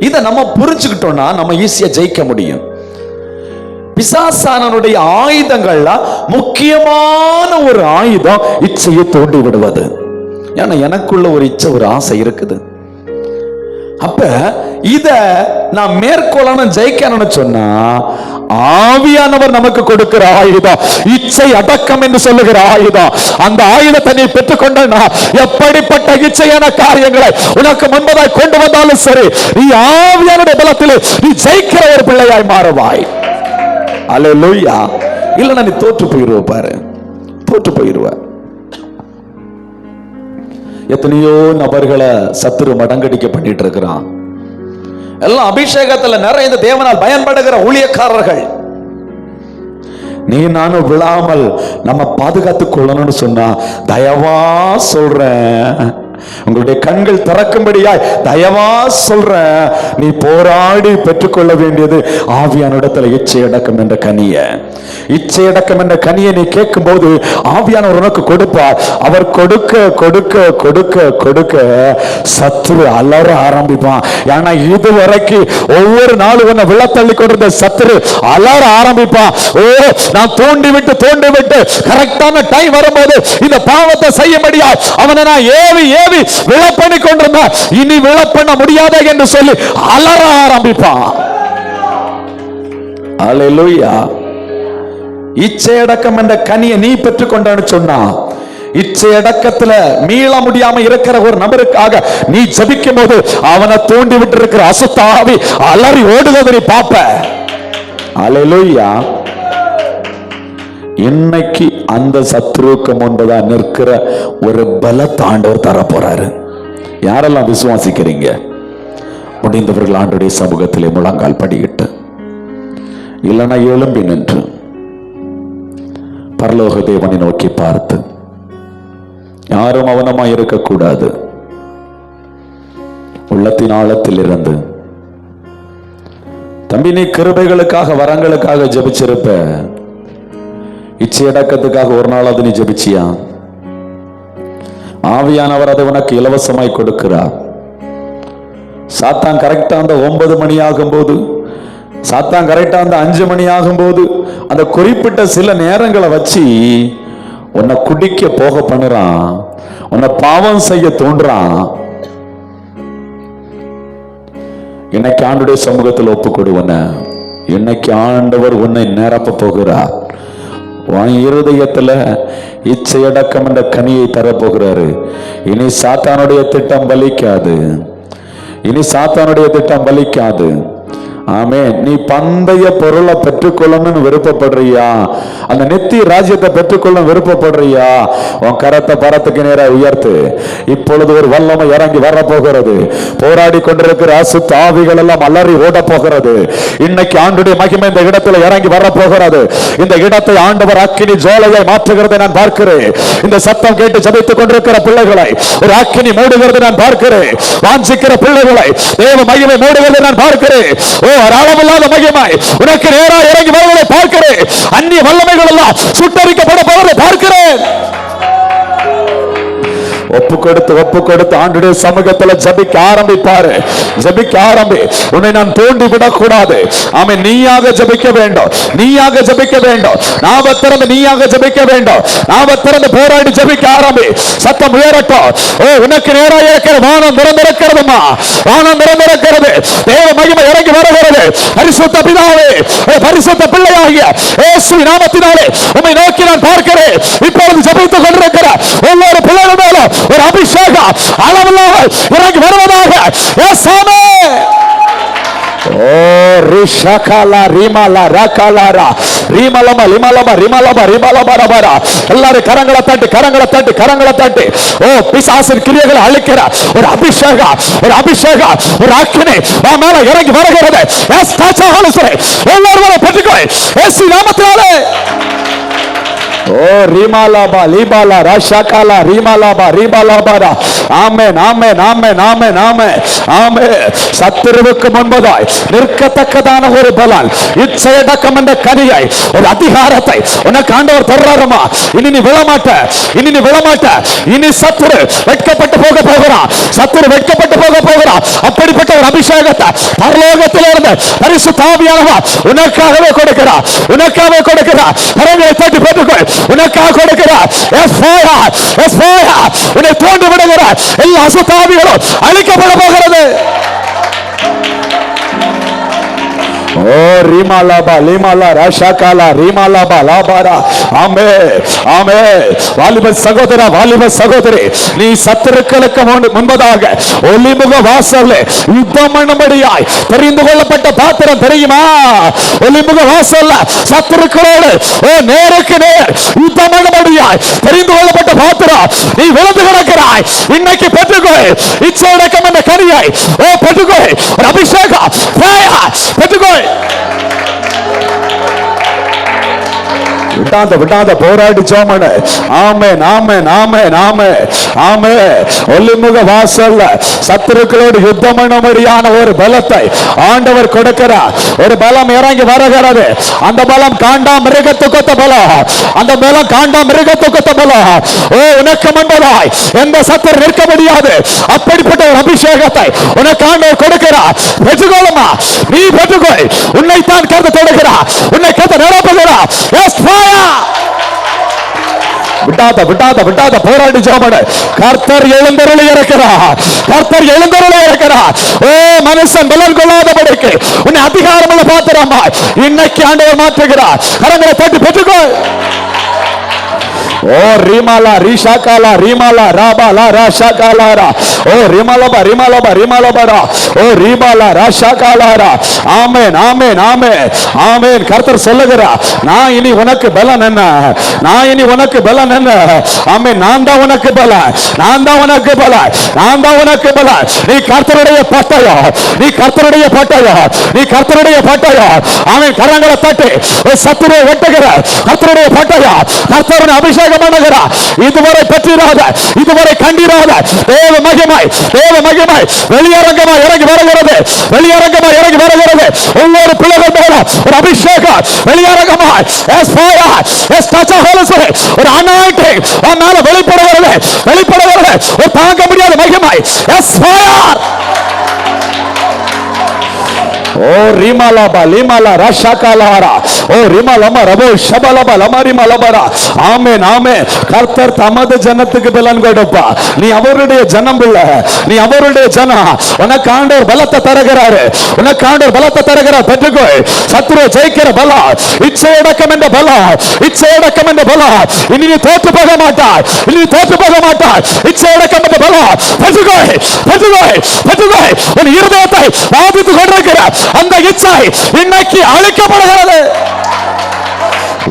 இதை நம்ம புரிஞ்சுக்கிட்டோம்னா நம்ம ஈஸியா ஜெயிக்க முடியும். பிசாசானுடைய ஆயுதங்கள்ல முக்கியமான ஒரு ஆயுதம் இச்சையை தூண்டி விடுவது. ஏன்னா எனக்குள்ள ஒரு இச்சை, ஒரு ஆசை இருக்குது. அப்ப இத நான் மேற்கொள்ளணும், ஜெயிக்கணும்னு சொன்னா ஆவியானவர் நமக்கு கொடுக்கிற ஆயுதம் இச்சை அடக்கம் என்று சொல்லுகிற ஆயுதம். அந்த ஆயுதத்தை நீ பெற்றுக்கொண்டா எப்படிப்பட்ட இச்சையான காரியங்களை உனக்கு முன்பதாய் கொண்டு வந்தாலும் சரி, நீ ஆவியானுடைய பலத்தில் நீ ஜெயிக்கிற ஒரு பிள்ளையாய் மாறுவாய். அல்லேலூயா. இல்லைன்னா நீ தோற்று போயிருவ. பாரு, தோற்று போயிருவ. எத்தனையோ நபர்களை சத்துரு மடங்கடிக்க பண்ணிட்டு இருக்கிறான். எல்லாம் அபிஷேகத்துல நிறைய தேவனால் பயன்படுகிற ஊழியக்காரர்கள். நீ நானும் விழாமல் நம்ம பாதுகாத்துக் கொள்ளணும்னு சொன்னா தயவா சொல்றேன், உங்களுடைய கண்கள் திறக்கும்படியாய் தயவா சொல்றேன், நீ போராடி பெற்றுக்கொள்ள வேண்டியது ஆவியானிடத்துல இச்சையடக்கம் என்ற கனிய. இச்சையடக்கம் என்ற கனியை நீ கேட்கும் போது ஆவியானவர் உனக்கு கொடுப்பார். அவர் கொடுக்க கொடுக்க கொடுக்க கொடுக்க சத்துரு அலற ஆரம்பிப்பான். ஏன்னா இதுவரைக்கும் ஒவ்வொரு நாளும் உன்னை விழத்தள்ளி கொண்டிருந்த சத்துரு அலற ஆரம்பிப்பான். ஓ, நான் தூண்டி விட்டு கரெக்டான டைம் வரும்போது இந்த பாவத்தை செய்யும்படியா அவனை நான் ஏவி ஏவி விழப்பண்ணி கொண்டிருந்தான். இனி விழப்பண்ண முடியாத என்று சொல்லி அலற ஆரம்பிப்பான். அல்லேலூயா. இச்சையடக்கம் என்ற கனியை நீ பெற்றுக்கொண்டான்னு சொன்னா, இச்சையடக்கத்துல மீள முடியாம இருக்கிற ஒரு நபருக்காக நீ ஜெபிக்கும் போது அவனை தூண்டி விட்டு இருக்கிற அசுத்த ஆவி அலறி ஓடுவதை நீ பாப்ப. அல்லேலூயா. இன்னைக்கு அந்த சத்துருக்கு முன்பதா நிற்கிற ஒரு பலத்தை ஆண்டவர் தர போறாரு. யாரெல்லாம் விசுவாசிக்கிறீங்க? முடிந்தவர்கள் ஆண்டுடைய சமூகத்திலே முழங்கால் படியிட்டு, இல்லைன்னா எழும்பி நின்று பரலோக தேவனை நோக்கி பார்த்து, யாரும் அவனமாய் இருக்கக்கூடாது. உள்ளத்தின் ஆழத்தில் இருந்து, தம்பி நீ கிருபைகளுக்காக வரங்களுக்காக ஜெபிச்சிருப்ப, இச்சையடக்கத்துக்காக ஒரு நாளாவது நீ ஜெபிச்சியா? ஆவியானவர் அதை உனக்கு இலவசமாய் கொடுக்கிறார். சாத்தான் கரெக்டா அந்த 9 மணி ஆகும் போது, சாத்தான் கரெக்டா அந்த 5 மணி ஆகும் போது, அந்த குறிப்பிட்ட சில நேரங்களை வச்சு உன்னை குடிக்க போக பண்ணுறான், உன்னை பாவம் செய்ய தோன்றான். இன்னைக்கு ஆண்டுடைய சமூகத்தில் ஒப்புக்கொடுவன. இன்னைக்கு ஆண்டவர் உன்னை நிரப்ப போகிறார். உன் இருதயத்துல இச்சையடக்கம் என்ற கனியை தரப்போகிறாரு. இனி சாத்தானுடைய திட்டம் பலிக்காது. இனி சாத்தானுடைய திட்டம் பலிக்காது. ஆமே. நீ பந்தய பொருளை பெற்றுக்கொள்ளணும்னு விருப்பப்படுறியா? அந்த நித்திய ராஜ்யத்தை பெற்றுக்கொள்ள விருப்பப்படுறியா? உன் கரத்தை பரத்துக்கு நேராக உயர்த்து. இப்பொழுது ஒரு வல்லமை இறங்கி வர போகிறது. போராடி கொண்டிருக்கிற அசுத்த ஆவிகள் எல்லாம் அலறி ஓட போகிறது. இன்னைக்கு ஆண்டுடைய மகிமை இந்த இடத்துல இறங்கி வர போகிறது. இந்த இடத்தை ஆண்டவர் அக்கினி ஜோலையை மாற்றுகிறதை நான் பார்க்கிறேன். இந்த சத்தம் கேட்டு ஜபித்துக் கொண்டிருக்கிற பிள்ளைகளை ஒரு அக்கினி மூடுகிறதை நான் பார்க்கிறேன். வாஞ்சிக்கிற பிள்ளைகளை தேவ மகிமை மூடுகிறதை நான் பார்க்கிறேன். அளவில்லாத மகிமை உனக்கு நேரா இறங்கி வருவதை பார்க்கிறேன். அந்நிய வல்லமைகள் எல்லாம் சுட்டரிக்கப்பட போவதை பார்க்கிறேன். ஒப்பு கொடுத்து ஆண்டுடைய சமூகத்துல ஜபிக்க ஆரம்பிப்பாரு. ஜபிக்க ஆரம்பி. உன்னை நான் தோண்டி விடக்கூடாது. ஆமே. நீயாக ஜபிக்க வேண்டும். நீயாக ஜபிக்க வேண்டும். நாம திறந்து நீயாக ஜபிக்க வேண்டும். நாம திறந்து போராடி ஜபிக்க ஆரம்பி. சத்தம் உயரட்டும். ஓ, உனக்கு நேராக இருக்கிற வானம் திறந்திருக்கிறதுமா. வானம் திறந்திருக்கிறது. தேவ மகிமை இறங்கி வருகிறது. பரிசுத்த பிதாவே, பரிசுத்த பிள்ளையாகிய இயேசுவின் நாமத்தினாலே உம்மை நோக்கி நான் பார்க்கிறேன். இப்பொழுது ஜபித்துக் கொண்டிருக்கிற ஒவ்வொரு பிள்ளைகள் மேலும் ஒரு அபிஷேகம் அளவில்லாமல் இறங்கி வருவதாக. இயேசுவே. ஓ ரிஷகலா ரிமலா ரகலாரா ரிமலமா லிமலமா ரிமலமா ரிமலமா ரபரா. எல்லாரும் கரங்களை தட்டி. ஓ, பிசாசின் கிரியைகளை அழிக்கிற ஒரு அபிஷேகம், ஒரு அக்கினி உன் மேல இறங்கி வருகிறது. எல்லாரும் பெற்றுக்கொள் இயேசு நாமத்தினாலே. ஓ ரிமலபா லிபலா ரஷகலா ரிமலபா ரிமலபரா. ஆமென், ஆமென், ஆமென், ஆமென், ஆமென், ஆமென். சத்துருவுக்கு முன்பதாய் நிற்கத்தக்கதான ஒரு பலன், இச்சையடக்கம் என்ற கனியை, ஒரு அதிகாரத்தை உனக்கு ஆண்டவர் தர்றாருமா. இனி நீ விழமாட்ட. இனி சத்துரு வெட்கப்பட்டு போக போகிறான். அப்படிப்பட்ட ஒரு அபிஷேகத்தை பரலோகத்திலிருந்து பரிசுத்த ஆவியானவர் உனக்காகவே கொடுக்கிறார், உனக்காகவே கொடுக்கிறார். கரங்களை தட்டி பெற்றுக்கொள். உனக்காக கொடுக்கிறார். Yes fire, yes fire. உன்னை தோண்டி விடுகிறார். எல்லா அசுத்த ஆவிகளும் அழிக்கப்பட போகிறது. ஓ ரீமாலாபா லீமாலா ராஷாகாலா ரீமாலாபா லாபாரா. ஆமே ஆமே. வாலிப சகோதரா, வாலிப சகோதரி, நீ சத்துருக்களுக்கு முன்பதாக ஒளிமுக வாசல்ல யுத்தம் பண்ணும்படியாய் தெரிந்து கொள்ளப்பட்ட பாத்திரம் தெரியுமா? ஒளிமுக வாசல்ல சத்துருக்களோடு நேருக்கு நேர் யுத்தம் பண்ணும்படியாய் தெரிந்து கொள்ளப்பட்ட பாத்திரம் நீ விழுந்து கிடக்கிறாய். இன்னைக்கு பெற்றுக்கொள் இச்சையடக்கம் என்ற கனியை. பெற்றுக்கொள் ஒரு அபிஷேகம் பெற்றுக்கொள். விட்டாத விட்டாத போராடி சோமனு. ஆமென் ஆமென் ஆமென் ஆமென் ஆமென். ஒளிமுக வாசல்ல சத்துருக்களோடு யுத்தம் பண்ணும்படியான ஒரு பலத்தை ஆண்டவர் கொடுக்கிறார். ஒரு பலம் இறங்கி வருகிறது. அந்த பலம் காண்டா மிருகத்துக்கொத்த பலம். அந்த பலம் காண்டா மிருகத்துக்கொத்த பலம். உனக்கு முன்பதாய் எந்த சத்துரு நிற்க முடியாது. அப்படிப்பட்ட ஒரு அபிஷேகத்தை உனக்கு ஆண்டவர் கொடுக்கிறார். பெற்றுக்கொள்ளுமா? நீ பெற்றுக்கொள். உன்னைத்தான் கருத்து தொடுகிறார். உன்னை கருத்து நிரப்புகிறார். S fire. விட்டாத விட்டாத விட்டாத போராடி ஜெபம். கர்த்தர் எழுந்தருளி இருக்கிறார். கர்த்தர் எழுந்தருளி இருக்கிறார். மனுஷன் பலன் கொள்ளாதபடிக்கு உன்னை அதிகாரமுள்ள பாத்திரமா இன்னைக்கு ஆண்டவர் மாற்றுகிறார். கரங்களை தட்டி பெற்றுக்கொள். ஓ ரிமாலா ரிஷாகாலா ரிமாலா ராபாலா ராஷாகாலாரா. ஓ ரிமாலபா ரிமாலபா ரிமாலபரா. ஓ ரிபாலா ராஷாகாலாரா. ஆமென் ஆமென் ஆமென் ஆமென். கர்த்தர் சொல்லுகிறார், நான் இனி உனக்கு பலன் என்ன? நான் இனி உனக்கு பலன் என்ன? ஆமென். நான் தான் உனக்கு பலன், நான் தான் உனக்கு பலன், நான் தான் உனக்கு பலன். நீ கர்த்தருடைய பட்டயம், நீ கர்த்தருடைய பட்டயம், நீ கர்த்தருடைய பட்டயம். ஆமென். கரங்களை தட்டி சத்துருவை வெட்டுகிற கர்த்தருடைய பட்டயம். கர்த்தருடைய அபிஷேகம் பண்ணுகிறார். இதுவரை பெற்றிராத, இதுவரை கண்டிராத தேவ மகிமை, தேவ மகிமை வெளியரங்கமாய் இறங்கி வருகிறது. வெளியரங்கமாய் இறங்கி வருகிறது. ஒவ்வொரு பிள்ளைகள் மேலும் ஒரு அபிஷேகம் வெளியரங்கமாய். Yes fire, yes touch of holy spirit. ஒரு அனாயிண்டிங் உன் மேல வெளிப்படுகிறது, வெளிப்படுகிறது. ஒரு தாங்க முடியாத மகிமை. Yes fire. ஓ ரிமாலாபா லிமாலா ராஷாகாலாரா. ஓ ரிமாலமா ரபோ ஷபலபா லமரிமலபரா. Amen amen. கர்த்தர் தமது ஜனத்துக்கு பலன் கொடுப்பா. நீ அவருடைய ஜனம் பிள்ளை, நீ அவருடைய ஜனம். உனக்கு ஆண்டவர் பலத்தை தருகிறாரு, உனக்கு ஆண்டவர் பலத்தை தருகிறார். பெற்றுக்கொள். சத்துரு ஜெயிக்கிற பலம், இச்சையடக்கம் என்ற பலம், இச்சையடக்கம் என்ற பலம். இனி நீ தோற்று போக மாட்டாய், இனி நீ தோற்று போக மாட்டாய். இச்சையடக்கம் என்ற பலம் பெற்றுக்கொள், பெற்றுக்கொள், பெற்றுக்கொள். உன் இருதயத்தை பாதித்துக் கொண்டிருக்கிற அந்த இச்சை இன்னைக்கு அழிக்கப்படுகிறது.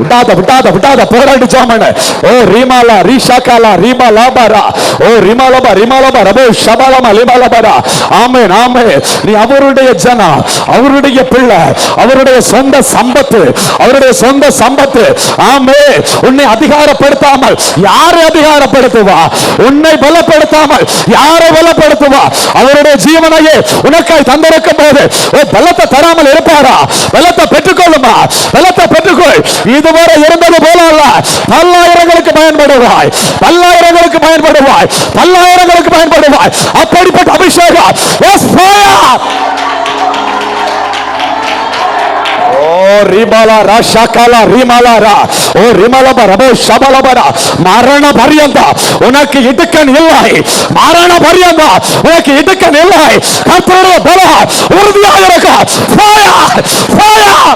விட்டாத விட்டாத விட்டாத போராடி ஜாமன. ஓ ரிமாலா ரிஷாகாலா ரிமாலாபரா. ஓ ரிமாலபா ரிமாலபா ரபோ ஷபலமா லிமாலபரா. ஆமென் ஆமென். நீ அவருடைய ஜனம், அவருடைய பிள்ளை, அவருடைய சொந்த சம்பத்து, அவருடைய சொந்த சம்பத்து. ஆமென். உன்னை அதிகாரப்படுத்தாமல் யாரை அதிகாரப்படுத்துவா? உன்னை பலப்படுத்தாமல் யாரை பலப்படுத்துவா? அவருடைய ஜீவனையே உனக்காய் தந்திருக்கும் போது பலத்தை தராமல் இருப்பாரா? பலத்தை பெற்றுக்கொள்ளுமா? பலத்தை பெற்றுக்கொள். இதுவரை இருந்தது போல அல்ல. பல்லாயிரங்களுக்கு பயன்படுவாய், பல்லாயிரங்களுக்கு பயன்படுவாய், பல்லாயிரங்களுக்கு பயன்படுவாய். அப்படிப்பட்ட அபிஷேகம். Yes fire. ஓ ரிபாலா ராஷாகாலா ரிமாலாரா. ஓ ரிமலபா ரபோ ஷபலபரா. மரண பரியந்தா உனக்கு இடுக்கன் இல்லை, மரண பரியந்தா உனக்கு இடுக்கன் இல்லை. கர்த்தருடைய பலம் உறுதியாக இருக்கும். Fire fire.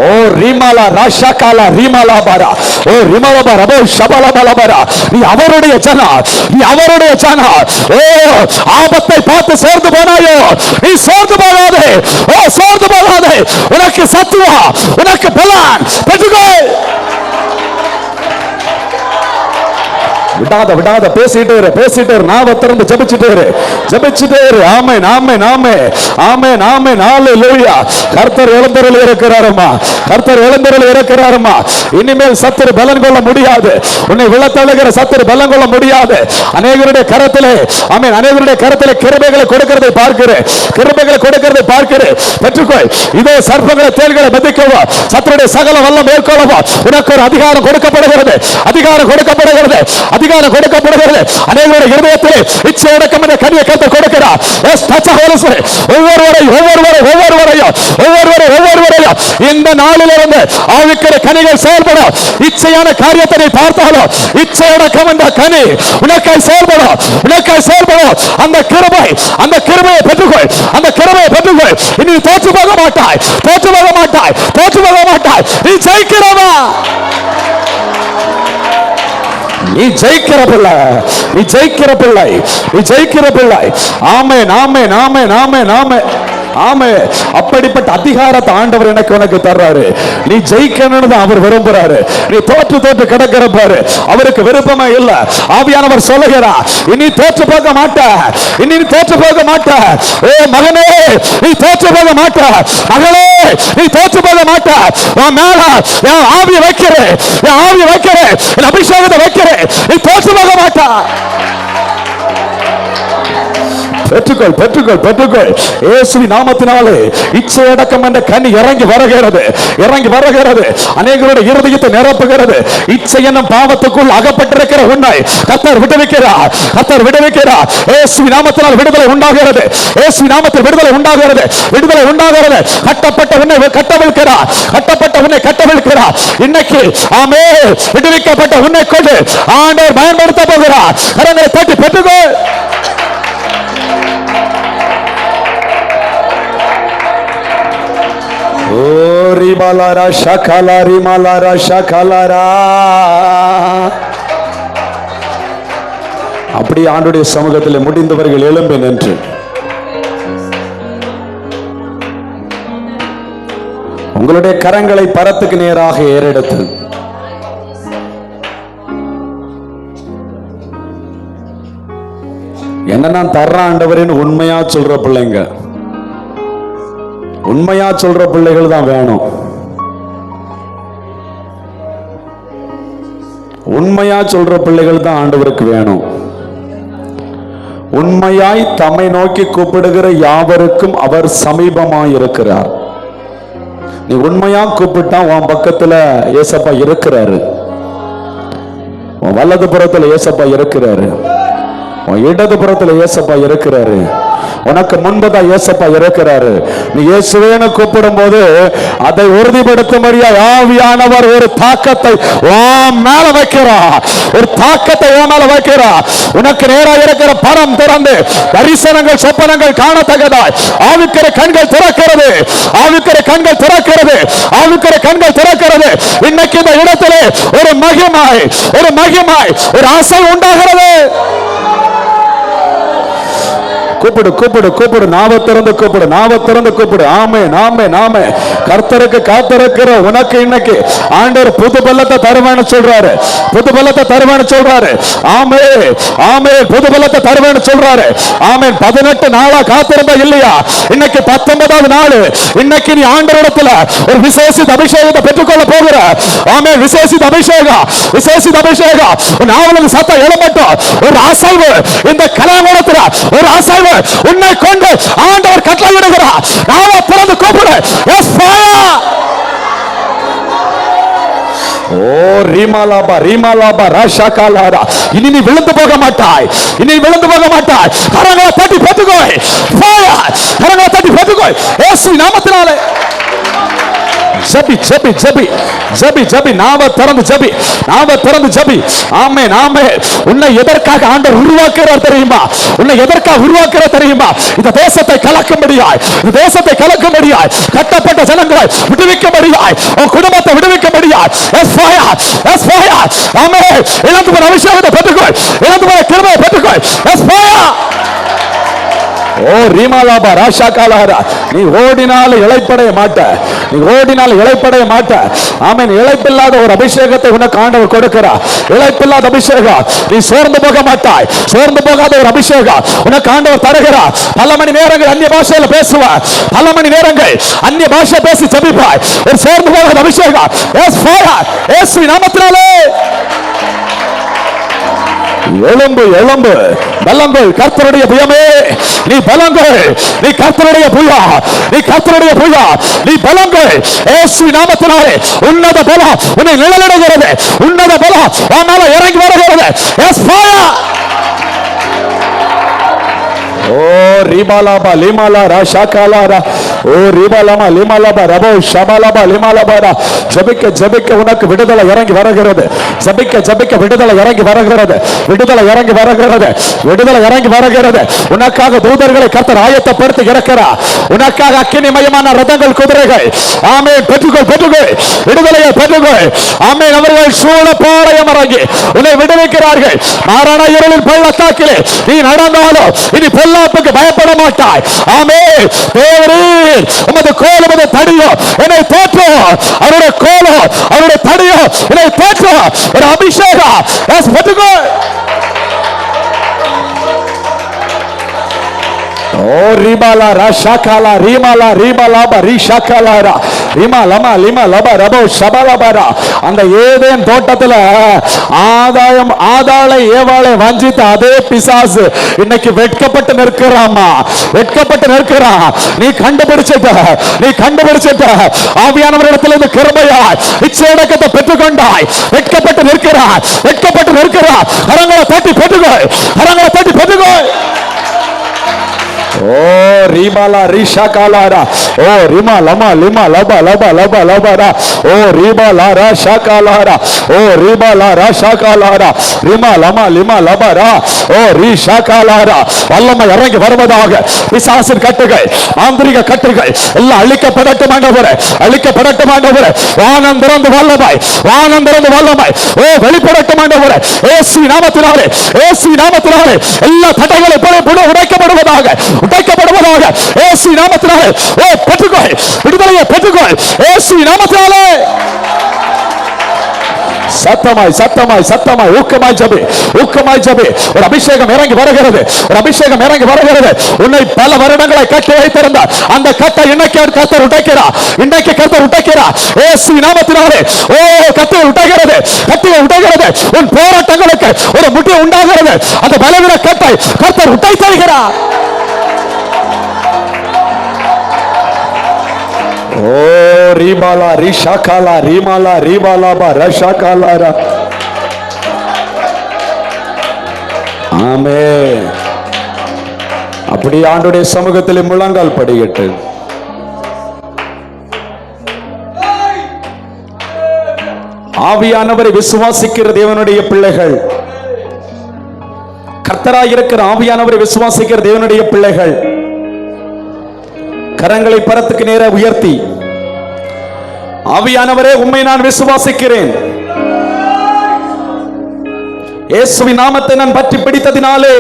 ஓ ரிமாலா ராஷாகாலா ரிமாலாபரா. ஓ ரிமலபா ரபோ ஷபலபலபரா. நீ அவருடைய ஜனம், நீ அவருடைய ஜனம். ஓ ஆபத்தை பார்த்து சோர்ந்து போனாயோ, நீ சோர்ந்து போகாதே. ஓ சோர்ந்து போகாதே. உனக்கு சத்துவா, உனக்கு பலன் பெற்றுக்கொள். விடாத விடாத பேசிட்டு இரு, பேசிட்டு இரு. நாவ திறந்து ஜெபிச்சிட்டு இரு, ஜெபிச்சிட்டு இரு. ஆமென் ஆமென் ஆமென் ஆமென் ஆமென். ஹalleluya. கர்த்தர் எழுந்தருளி இருக்கிறாருமா, கர்த்தர் எழுந்தருளி இருக்கிறாருமா. இனிமேல் சத்துரு பலன் கொள்ள முடியாது. உன்னை விழத்தழுகிற சத்துரு பலன் கொள்ள முடியாது. அநேகருடைய கரத்திலே, ஆமென், அநேகருடைய கரத்திலே கிருபைகளை கொடுக்கிறதை பார்க்கிறேன், கிருபைகளை கொடுக்கிறதை பார்க்கிறேன். பெற்றுக்கொள். இதோ சர்ப்பங்களை தேள்களை மிதிக்கவோ, சத்துருடைய சகல வல்லம் மேற்கொள்ளவோ உனக்கு ஒரு அதிகாரம் கொடுக்கப்படுகிறது, அதிகாரம் கொடுக்கப்படுகிறது. அதிகாரம் கொடுக்கப்படுகிறது. அநேகருடைய இருதயத்தில் இச்சை அடக்கம் என்ற கனியை கர்த்தர் கொடுக்கிறார். ஒவ்வொருவரையும் இந்த நாளிலிருந்து ஆவிக்குரிய கனிகள் செயல்படும். இச்சையான காரியத்தை நீ பார்த்தாலும் இச்சை அடக்கம் என்ற கனி உனக்காய் செயல்படும். அந்த கிருபையை பெற்றுக்கொள். இனி தோற்று போக மாட்டாய். நீ ஜெயிக்கிறவா. நீ ஜெயிக்கிற பிள்ளை. ஆமென். அப்படிப்பட்ட அதிகாரத்தை ஆண்டவர் எனக்கு உனக்கு தர்றாரு. நீ ஜெயிக்கணும்னு அவர் விரும்புறாரு. நீ தோற்று கிடக்கிற பாரு, அவருக்கு விருப்பமே இல்ல. ஆவியானவர் சொல்லுகிறார், இனி தோற்று போக மாட்ட. ஓ மகனே, நீ தோற்று போக மாட்ட. மகளே, நீ தோற்று போக மாட்ட. உன் மேல என் ஆவியை வைக்கிறேன், என் அபிஷேகத்தை வைக்கிறேன். நீ தோற்று போக மாட்ட. பெற்றுக்கொள். இயேசுவின் நாமத்தினாலே இச்சை அடக்கம் என்ற கனி இறங்கி வருகிறது. அநேகருடைய இருதயத்தை நிரப்புகிறது. இச்சை என்னும் பாவத்துக்குள் அகப்பட்டிருக்கிற உன்னை கர்த்தர் விடுவிக்கிறார். இயேசுவின் நாமத்தினால் விடுதலை உண்டாகிறது. கட்டப்பட்ட உன்னை கட்டவிழ்க்கிறார். இன்னைக்கு ஆமென், விடுவிக்கப்பட்ட உன்னை கொண்டு ஆண்டவர் பயன்படுத்த போகிறார். கரங்களை தட்டி பெற்றுக்கொள். அப்படி ஆண்டுடைய சமூகத்தில் முடிந்தவர்கள் எழும்பி நின்று உங்களுடைய கரங்களை பரத்துக்கு நேராக ஏறெடுத்து என்ன நான் தர்ற ஆண்டவரின் உண்மையா சொல்ற பிள்ளைங்க, உண்மையா சொல்ற பிள்ளைகள் தான் வேணும். உண்மையா சொல்ற பிள்ளைகள் தான் ஆண்டவருக்கு வேணும். உண்மையாய் தம்மை நோக்கி கூப்பிடுகிற யாவருக்கும் அவர் சமீபமாய் இருக்கிறார். நீ உண்மையா கூப்பிட்டா உன் பக்கத்துல ஏசப்பா இருக்கிறாரு, உன் வலது புறத்துல ஏசப்பா இருக்கிறாரு, உன் இடது புறத்துல ஏசப்பா இருக்கிறாரு, உனக்கு முன்பதான் ஏசப்பா இருக்கிறாரு. நீ இயேசுவேன்னு கூப்பிடும் போது அதை உறுதிப்படுத்தும்படியா ஆவியானவர் ஒரு தாக்கத்தை மேல வைக்கிறார். உனக்கு நேராக இருக்கிற பணம் திறந்து தரிசனங்கள் சொப்பனங்கள் காணத்தக்கதாய் ஆவிக்கிற கண்கள் திறக்கிறது. இன்னைக்கு இந்த இடத்திலே ஒரு மகிமாய் ஒரு ஆசை உண்டாகிறது. கூப்பிடு. நாவை திறந்து கூப்பிடு. ஆமே. கர்த்தருக்கு காத்திருக்கிற உனக்கு இன்னைக்கு ஆண்டவர் புது பலத்தை தருவேன்னு சொல்றாரு. ஆமே. புது பலத்தை தருவேன்னு சொல்றாரு. ஆமே. 18 நாளா காத்திருந்தா இல்லையா? இன்னைக்கு 19வது நாள். இன்னைக்கு நீ ஆண்டவரிடத்துல ஒரு விசேஷித்த அபிஷேகத்தை பெற்றுக்கொள்ள போகிற. ஆமே. விசேஷித்த அபிஷேகம். உன் ஆவலுக்கு சத்தம் எழும்பட்டும். ஒரு அசைவு இந்த கலாமூலத்துல ஒரு அசைவு உன்னை கொண்டு ஆண்டவர் கட்டளையிடுகிறார். நாம திறந்து கூப்பிடு. Yes fire. ஓ ரீமாலாபா ராஷாகாலாரா. இனி நீ விழுந்து போக மாட்டாய். கரங்களை தட்டி பெற்றுக்கோ. ஃபயர். கரங்களை தட்டி பெற்றுக்கோ. இயேசுவின் நாமத்தினாலே ஜெபி. நாம திறந்து ஜெபி. ஆமென். உன்னை எதற்காக ஆண்டவர் உருவாக்குறார் தெரியுமா? இந்த தேசத்தை கலக்கும்படியாய், கட்டப்பட்ட ஜனங்களை விடுவிக்கும்படியாய், உன் குடும்பத்தை விடுவிக்கும்படியாய். S fire. ஆமென். இழந்து போன அபிஷேகத்தை பெற்றுக்கொள். கிருபையை பெற்றுக்கொள். Yes fire. ஓ ரீமாலாபா ராஷாகாலாரா. நீ ஓடினால இளைப்படைய மாட்ட. ஆமென். இளைப்பில்லாத ஒரு அபிஷேகத்தை உனக்கு ஆண்டவர் கொடுக்கிறார். இளைப்பில்லாத அபிஷேகம். நீ சோர்ந்து போக மாட்டாய். சோர்ந்து போகாத ஒரு அபிஷேகம் உனக்கு ஆண்டவர் தருகிறார். பல மணி நேரங்கள் அந்நிய பாஷையில பேசுவார். அந்நிய பாஷை பேசி ஜெபிப்பாய். ஒரு சோர்ந்து போகாத அபிஷேகம். Yes fire. இயேசுவின் நாமத்தினாலே எழும்பு எழும்பு, பலங்கள் கர்த்தருடைய புயமே, நீ பலங்கள், நீ கர்த்தருடைய புயா, நீ கர்த்தருடைய புயா, நீ பலங்கள். இயேசு நாமத்தினாலே உன்னத பலம் உன்னை நிழலிடுகிறது, உன்னத பலம் உன்னால இறங்கி வருகிறது. Yes fire. ஓ ரிபாலாபா லிமாலா ராஷாகாலாரா, ஓ ரிபாலாமா லிமாலாபா ரபோ ஷபாலாபா லிமாலாபாரா. ஜெபிக்க ஜெபிக்க உனக்கு விடுதலை இறங்கி வருகிறது. ஜெபிக்க ஜெபிக்க விடுதலை இறங்கி வருகிறது. விடுதலை இறங்கி வருகிறது. விடுதலை இறங்கி வருகிறது. உனக்காக தூதர்களை கர்த்தர் ஆயத்தப்படுத்தி இருக்கிறார். உனக்காக அக்கினிமயமான ரதங்கள், குதிரைகள். ஆமென். பெற்றுக்கொள் பெற்றுக்கொள், விடுதலையை பெற்றுக்கொள். ஆமென். அவர்கள் சூழ பாளையம் இறங்கி உன்னை விடுவிக்கிறார்கள். மாறான இருளின் பள்ளத்தாக்கிலே நீ நடந்தாலும் இனி பொல்லாப்புக்கு பயப்பட மாட்டாய். ஆமென். தேவரீர் உமது கோல் உமது தடியோ என்னை தேற்றும். அவருடைய கோலோ அவருடைய தடியோ என்னை தேற்றும். ஒரு அபிஷேகம். எஸ் பெற்றுக்கொள். ஓ ரிபாலா ராஷாகாலா ரிமாலா ரிபாலாபா ரிஷாகாலாரா ரிமா லமா லிமா லபா ரபோ ஷபாலாபாரா. அந்த ஏதேன் தோட்டத்துல ஆதாளை ஏவாளை வஞ்சித்த அதே பிசாசு இன்னைக்கு வெட்கப்பட்டு நிற்கிறாமா, வெட்கப்பட்டு நிற்கிறான். நீ கண்டுபிடிச்சிட்ட, நீ கண்டுபிடிச்சிட்ட. ஆவியானவரிடத்திலிருந்து கிருபையாய் இச்சையடக்கத்தை பெற்றுக்கொண்டாய். வெட்கப்பட்டு நிற்கிறாய், வெட்கப்பட்டு நிற்கிறாய். கரங்களை தட்டி பெற்றுக்கொள், கரங்களை தட்டி பெற்றுக்கொள். ஓ ரிபாலா ரிஷாகாலாரா, ஓ ரிமா லமா லிமா லபா லபா லபா லபாரா, ஓ ரிபாலா ராஷாகாலாரா, ஓ ரிபாலா ராஷாகாலாரா, ரிமா லமா லிமா லபாரா, ஓ ரிஷாகாலாரா. வல்லமை இறங்கி வருவதாக. பிசாசின் கட்டுகள், மாந்திரிக கட்டுகள் எல்லாம் அழிக்கப்படட்டும் ஆண்டவரே, அழிக்கப்படட்டும் ஆண்டவரே. வானம் திறந்து வல்லமாய், வானம் திறந்து வல்லமாய் ஓ வெளிப்படட்டும் ஆண்டவரே. இயேசு நாமத்தினாலே, இயேசு நாமத்தினாலே எல்லா தடைகளை உடைக்கப்படுவதாக, உடைக்கப்படுவதாக. இயேசு நாமத்தினாலே ஓ பெற்றுக்கொள், விடுதலையை பெற்றுக்கொள். இயேசு நாமத்தினாலே சத்தமாய் சத்தமாய் சத்தமாய் ஊக்கமாய் ஜெபி, ஊக்கமாய் ஜெபி. ஒரு அபிஷேகம் இறங்கி வருகிறது, ஒரு அபிஷேகம் இறங்கி வருகிறது. உன்னை பல வருடங்களை கட்டி வைத்திருந்த அந்த கட்டை இன்னைக்கு கர்த்தர் உடைக்கிறார், இன்னைக்கு கர்த்தர் உடைக்கிறார். இயேசு நாமத்தினாலே ஓ கட்டை உடைக்கிறது, கட்டியை உடைக்கிறது. உன் போராட்டங்களுக்கு ஒரு முடிவு உண்டாகிறது. அந்த பலவீன கட்டை கர்த்தர் உடை தருகிறார். ஓ ரிபாலா ரிஷாகாலா ரிமாலா ரிபாலாபா ரஷாகாலாரா. ஆமென். அப்படி ஆண்டுடைய சமூகத்தில் முழங்கால் படியிட்டு ஆவியானவரை விசுவாசிக்கிற தேவனுடைய பிள்ளைகள், கர்த்தராய் இருக்கிற ஆவியானவரை விசுவாசிக்கிற தேவனுடைய பிள்ளைகள் கரங்களை பரத்துக்கு நேரா உயர்த்தி, ஆவியானவரே உம்மை நான் விசுவாசிக்கிறேன். இயேசுவின் நாமத்தை நான் பற்றி பிடித்ததினாலே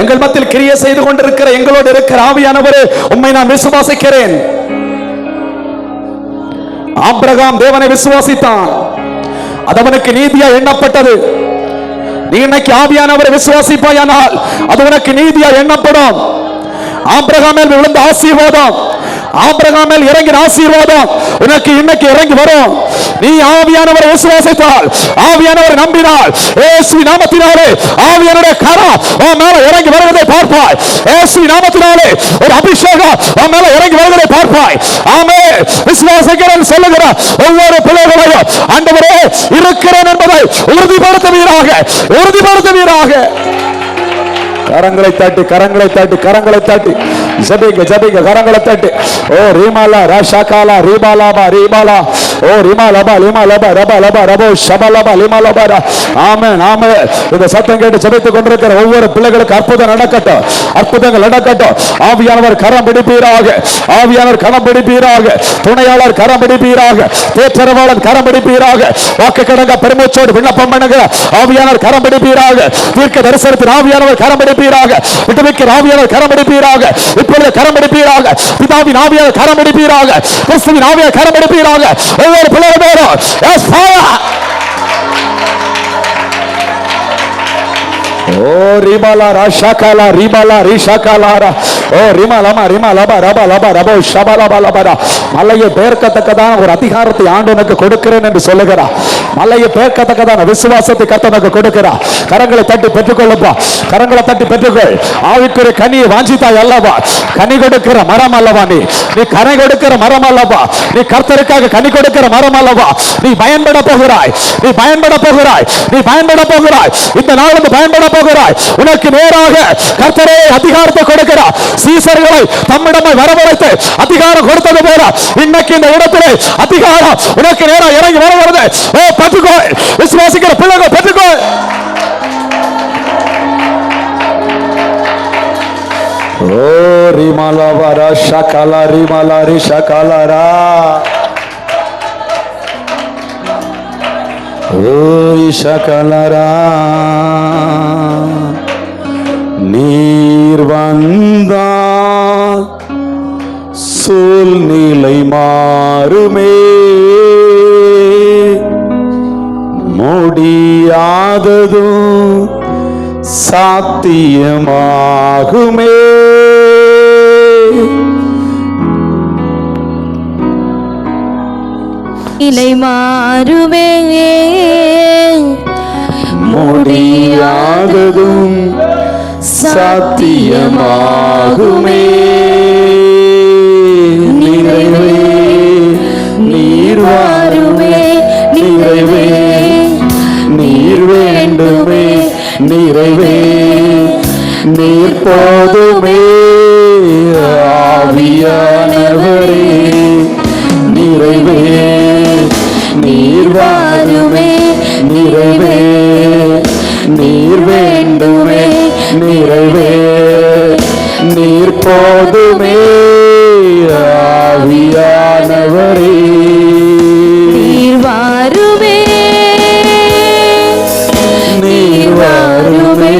எங்கள் மத்தியில் கிரியை செய்து கொண்டிருக்கிற எங்களோடு இருக்கிற ஆவியானவரே உம்மை நான் விசுவாசிக்கிறேன். ஆபிரகாம் தேவனை விசுவாசித்தான், அது அவனுக்கு நீதியா எண்ணப்பட்டது. நீ இன்னைக்கு ஆவியானவரை விசுவாசிப்பாயானால் அது உனக்கு நீதியா எண்ணப்படும். ஆபிரகாமில் விழுந்த ஆசீர்வாதம், ஆபிரகாமில் இறங்கின ஆசீர்வாதம் உனக்கு இன்னைக்கு இறங்கி வரும். நீ ஆவியானவரை விசுவாசித்தால், ஆவியானவரை நம்பினால், இயேசு நாமத்தினாலே ஆவியானவருடைய கரம் உன் மேல இறங்கி வருவதை பார்ப்பாய். இயேசு நாமத்தினாலே ஒரு அபிஷேகம் உன் மேல இறங்கி வருவதை பார்ப்பாய். ஆமென். விசுவாசிக்கிறேன் சொல்லுகிற ஒவ்வொரு பிள்ளைகளையும் ஆண்டவரே இருக்கிறேன் என்பதை உறுதிப்படுத்துவீராக, உறுதிப்படுத்துவீராக. கரங்களை தட்டி, கரங்களை தட்டி, கரங்களை தட்டி ஜெபிங்க, ஜெபிங்க, கரங்களை தட்டி. ஓ ரிமாலா ராஷாகாலா ரிபாலாபா ரிபாலா, ஓ ரிமாலபா லிமாலபா ரபா லபா ரபோ ஷபலபா லிமாலபா. ஆமென், ஆமென். இந்த சத்தம் கேட்டு ஜெபித்துக் கொண்டிருக்கிற ஒவ்வொரு பிள்ளைகளுக்கு அற்புதம் நடக்கட்டும், அற்புதங்கள் நடக்கட்டும். ஆவியானவர் கரம் பிடிப்பீராக, ஆவியானவர் கரம் பிடிப்பீராக, துணையாளர் கரம் பிடிப்பீராக, தேற்றரவாளர் கரம் பிடிப்பீராக, வாக்கு கடங்க பெருமூச்சோடு விண்ணப்பம் பண்ணுங்க. ஆவியானவர் கரம் பிடிப்பீராக, தீர்க்க தரிசனத்தின் ஆவியானவர் கரம் பிடிப்பீராக, விடுவிக்கிற ஆவியானவர் கரம் பிடிப்பீராக, இப்பொழுது கரம் பிடிப்பீராக, பிதாவின் ஆவியானவர் கரம் பிடிப்பீராக, கிறிஸ்துவின் ஆவியானவர் கரம் பிடிப்பீராக. ஒவ்வொரு பிள்ளைகளோடும் எஸ் ஃபயர். ஓ ரிபாலா ராஷாகாலா ரிபாலா ரிஷாகாலாரா, ஓ ரிமாலமா ரிமாலபா ரபா லபா ரபோ ஷபலபா லபா. மலையை பெயர்க்கத்தக்கதான ஒரு அதிகாரத்தை ஆண்டவனுக்கு கொடுக்கிறேன் என்று சொல்லுகிறார். மலையை பெயர்க்கத்தக்கதான விசுவாசத்தை கர்த்தனுக்கு கொடுக்கிறார். கரங்களை தட்டி பெற்றுக்கொள்ளுப்பா. கரங்களை தட்டி பெற்றுக்கொள். ஆவிக்குரிய கனியை வாஞ்சித்தாய் அல்லவா? கனி கொடுக்கிற மரம் அல்லவா நீ? நீ கனி கொடுக்கிற மரம் அல்லவா? நீ கர்த்தருக்காக கனி கொடுக்கிற மரம் அல்லவா? நீ பயன்பட போகிறாய். நீ பயன்பட போகிறாய். நீ பயன்பட போகிறாய். இந்த நாளில் பயன்பட போகிறாய். உனக்கு நேராக கர்த்தரே அதிகாரத்தை கொடுக்கிறார். சீசர்களை தம்மிடமே வரவழைத்து அதிகாரம் கொடுத்தது போல இன்னைக்கு இந்த இடத்திலே அதிகாரம் உனக்கு நேராக இறங்கி வரவருது. ஓ, பெற்றுக்கோ. விசுவாசிக்கிற பிள்ளைகள் பெற்றுக்கோ. ஓ ரிமலபர ஷகல ரிமலரி ஷகலரா. ஓய் ஷகலரா. நீர் வந்தால் சூழ்நிலை மாறுமே, முடியாததும் சாத்தியமாகுமே. நிலை மாறுமே, முடியாததும் சாத்தியமாகுமே. நிறைவே நீர் வாருமே, நிறைவே நீர் வேண்டுமே, நிறைவே நீர் போதுமே. ஆவியானவரே நிறைவே நீர் வாருமே, நிறைவே நீர் வேண்டுமே, நிறைவே நீர் போதுமே. ஆவியானவரே நீர் வாருமே, நீர் வாருமே,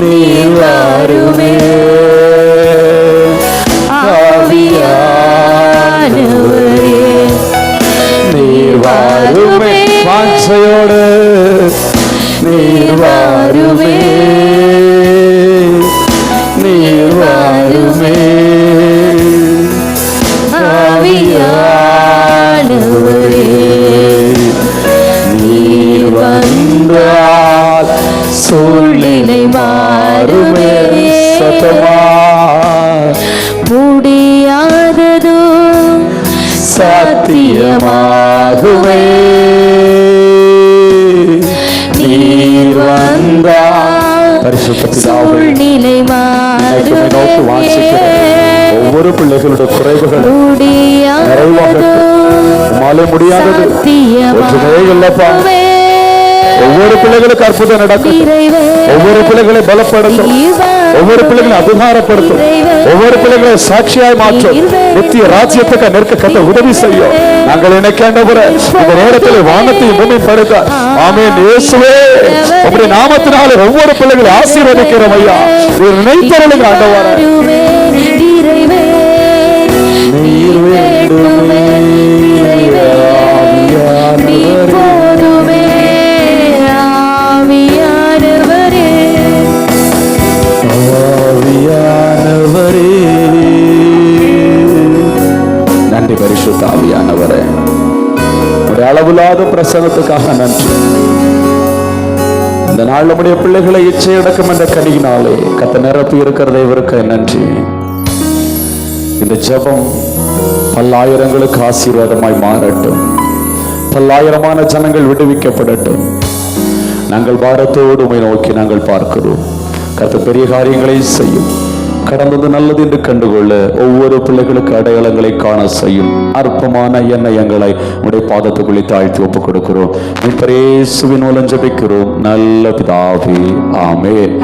நீர் வாருமே. ஆவியானவரே நீர் வாருமே. வாஞ்சையோடு நீர் வாருமே, நீர் வாருமே. ஆவியானவரே நீர் வந்தால் சூழ்நிலை மாறுமே. சத்தமா முடியாததும் சாத்தியமாகுமே. நீர் வந்தால் பரிசுத்த பிதாவே, சூழ்நிலை இன்னைக்கு நோக்கி வாஞ்சிக்கிறேன். ஒவ்வொரு பிள்ளைகளுடைய குறைவுகள் உம்மாலே முடியாதது ஒன்றுமே இல்லப்பா. ஒவ்வொரு பிள்ளைகளுக்கு அற்புதம் நடக்கும். ஒவ்வொரு பிள்ளைகளை பலப்படுத்தும். ஒவ்வொரு பிள்ளைகளை அதிகாரப்படுத்தும். ஒவ்வொரு பிள்ளைகளை சாட்சியாய் மாற்றும். நித்திய ராஜ்யத்துக்கு நிற்க கத்த உதவி செய்யும். நாங்கள் நினைக்கின்ற இந்த நேரத்தில் வானத்தையும் பூமி படுத்த ஆமென். இயேசுவே உம்முடைய நாமத்தினாலே ஒவ்வொரு பிள்ளைகளை ஆசீர்வதிக்கிறோம் ஐயா. நினைத்தருளுங்க ஆண்டவரே. நீர் வேண்டுமே, ஆவியானவரே ஆவியானவரே. நன்றி பரிசுத்த ஆவியானவரே. உடைய அளவில்லாத பிரசன்னத்துக்காக நன்றி. இந்த நாள் நம்முடைய பிள்ளைகளை இச்சையடக்கம் என்ற கனியினாலே கத்த நிரப்பி இருக்கிறதை இவருக்கு நன்றி. இந்த ஜெபம் பல்லாயிரங்களுக்கு ஆசீர்வாதமாய் மாறட்டும். பல்லாயிரமான ஜனங்கள் விடுவிக்கப்படட்டும். நாங்கள் பாரத்தோடு உம்மை நோக்கி நாங்கள் பார்க்கிறோம். கர்த்தர் பெரிய காரியங்களை செய்யும். கடந்தது நல்லது என்று கண்டுகொள்ள ஒவ்வொரு பிள்ளைகளுக்கு அடையாளங்களை காண செய்யும். அற்பமான எண்ணங்களை உடைய பாதத்துக்குள்ளே தாழ்த்தி ஒப்புக் கொடுக்கிறோம். இயேசுவின் மூலம் ஜெபிக்கிறோம் நல்ல பிதாவே, ஆமென்.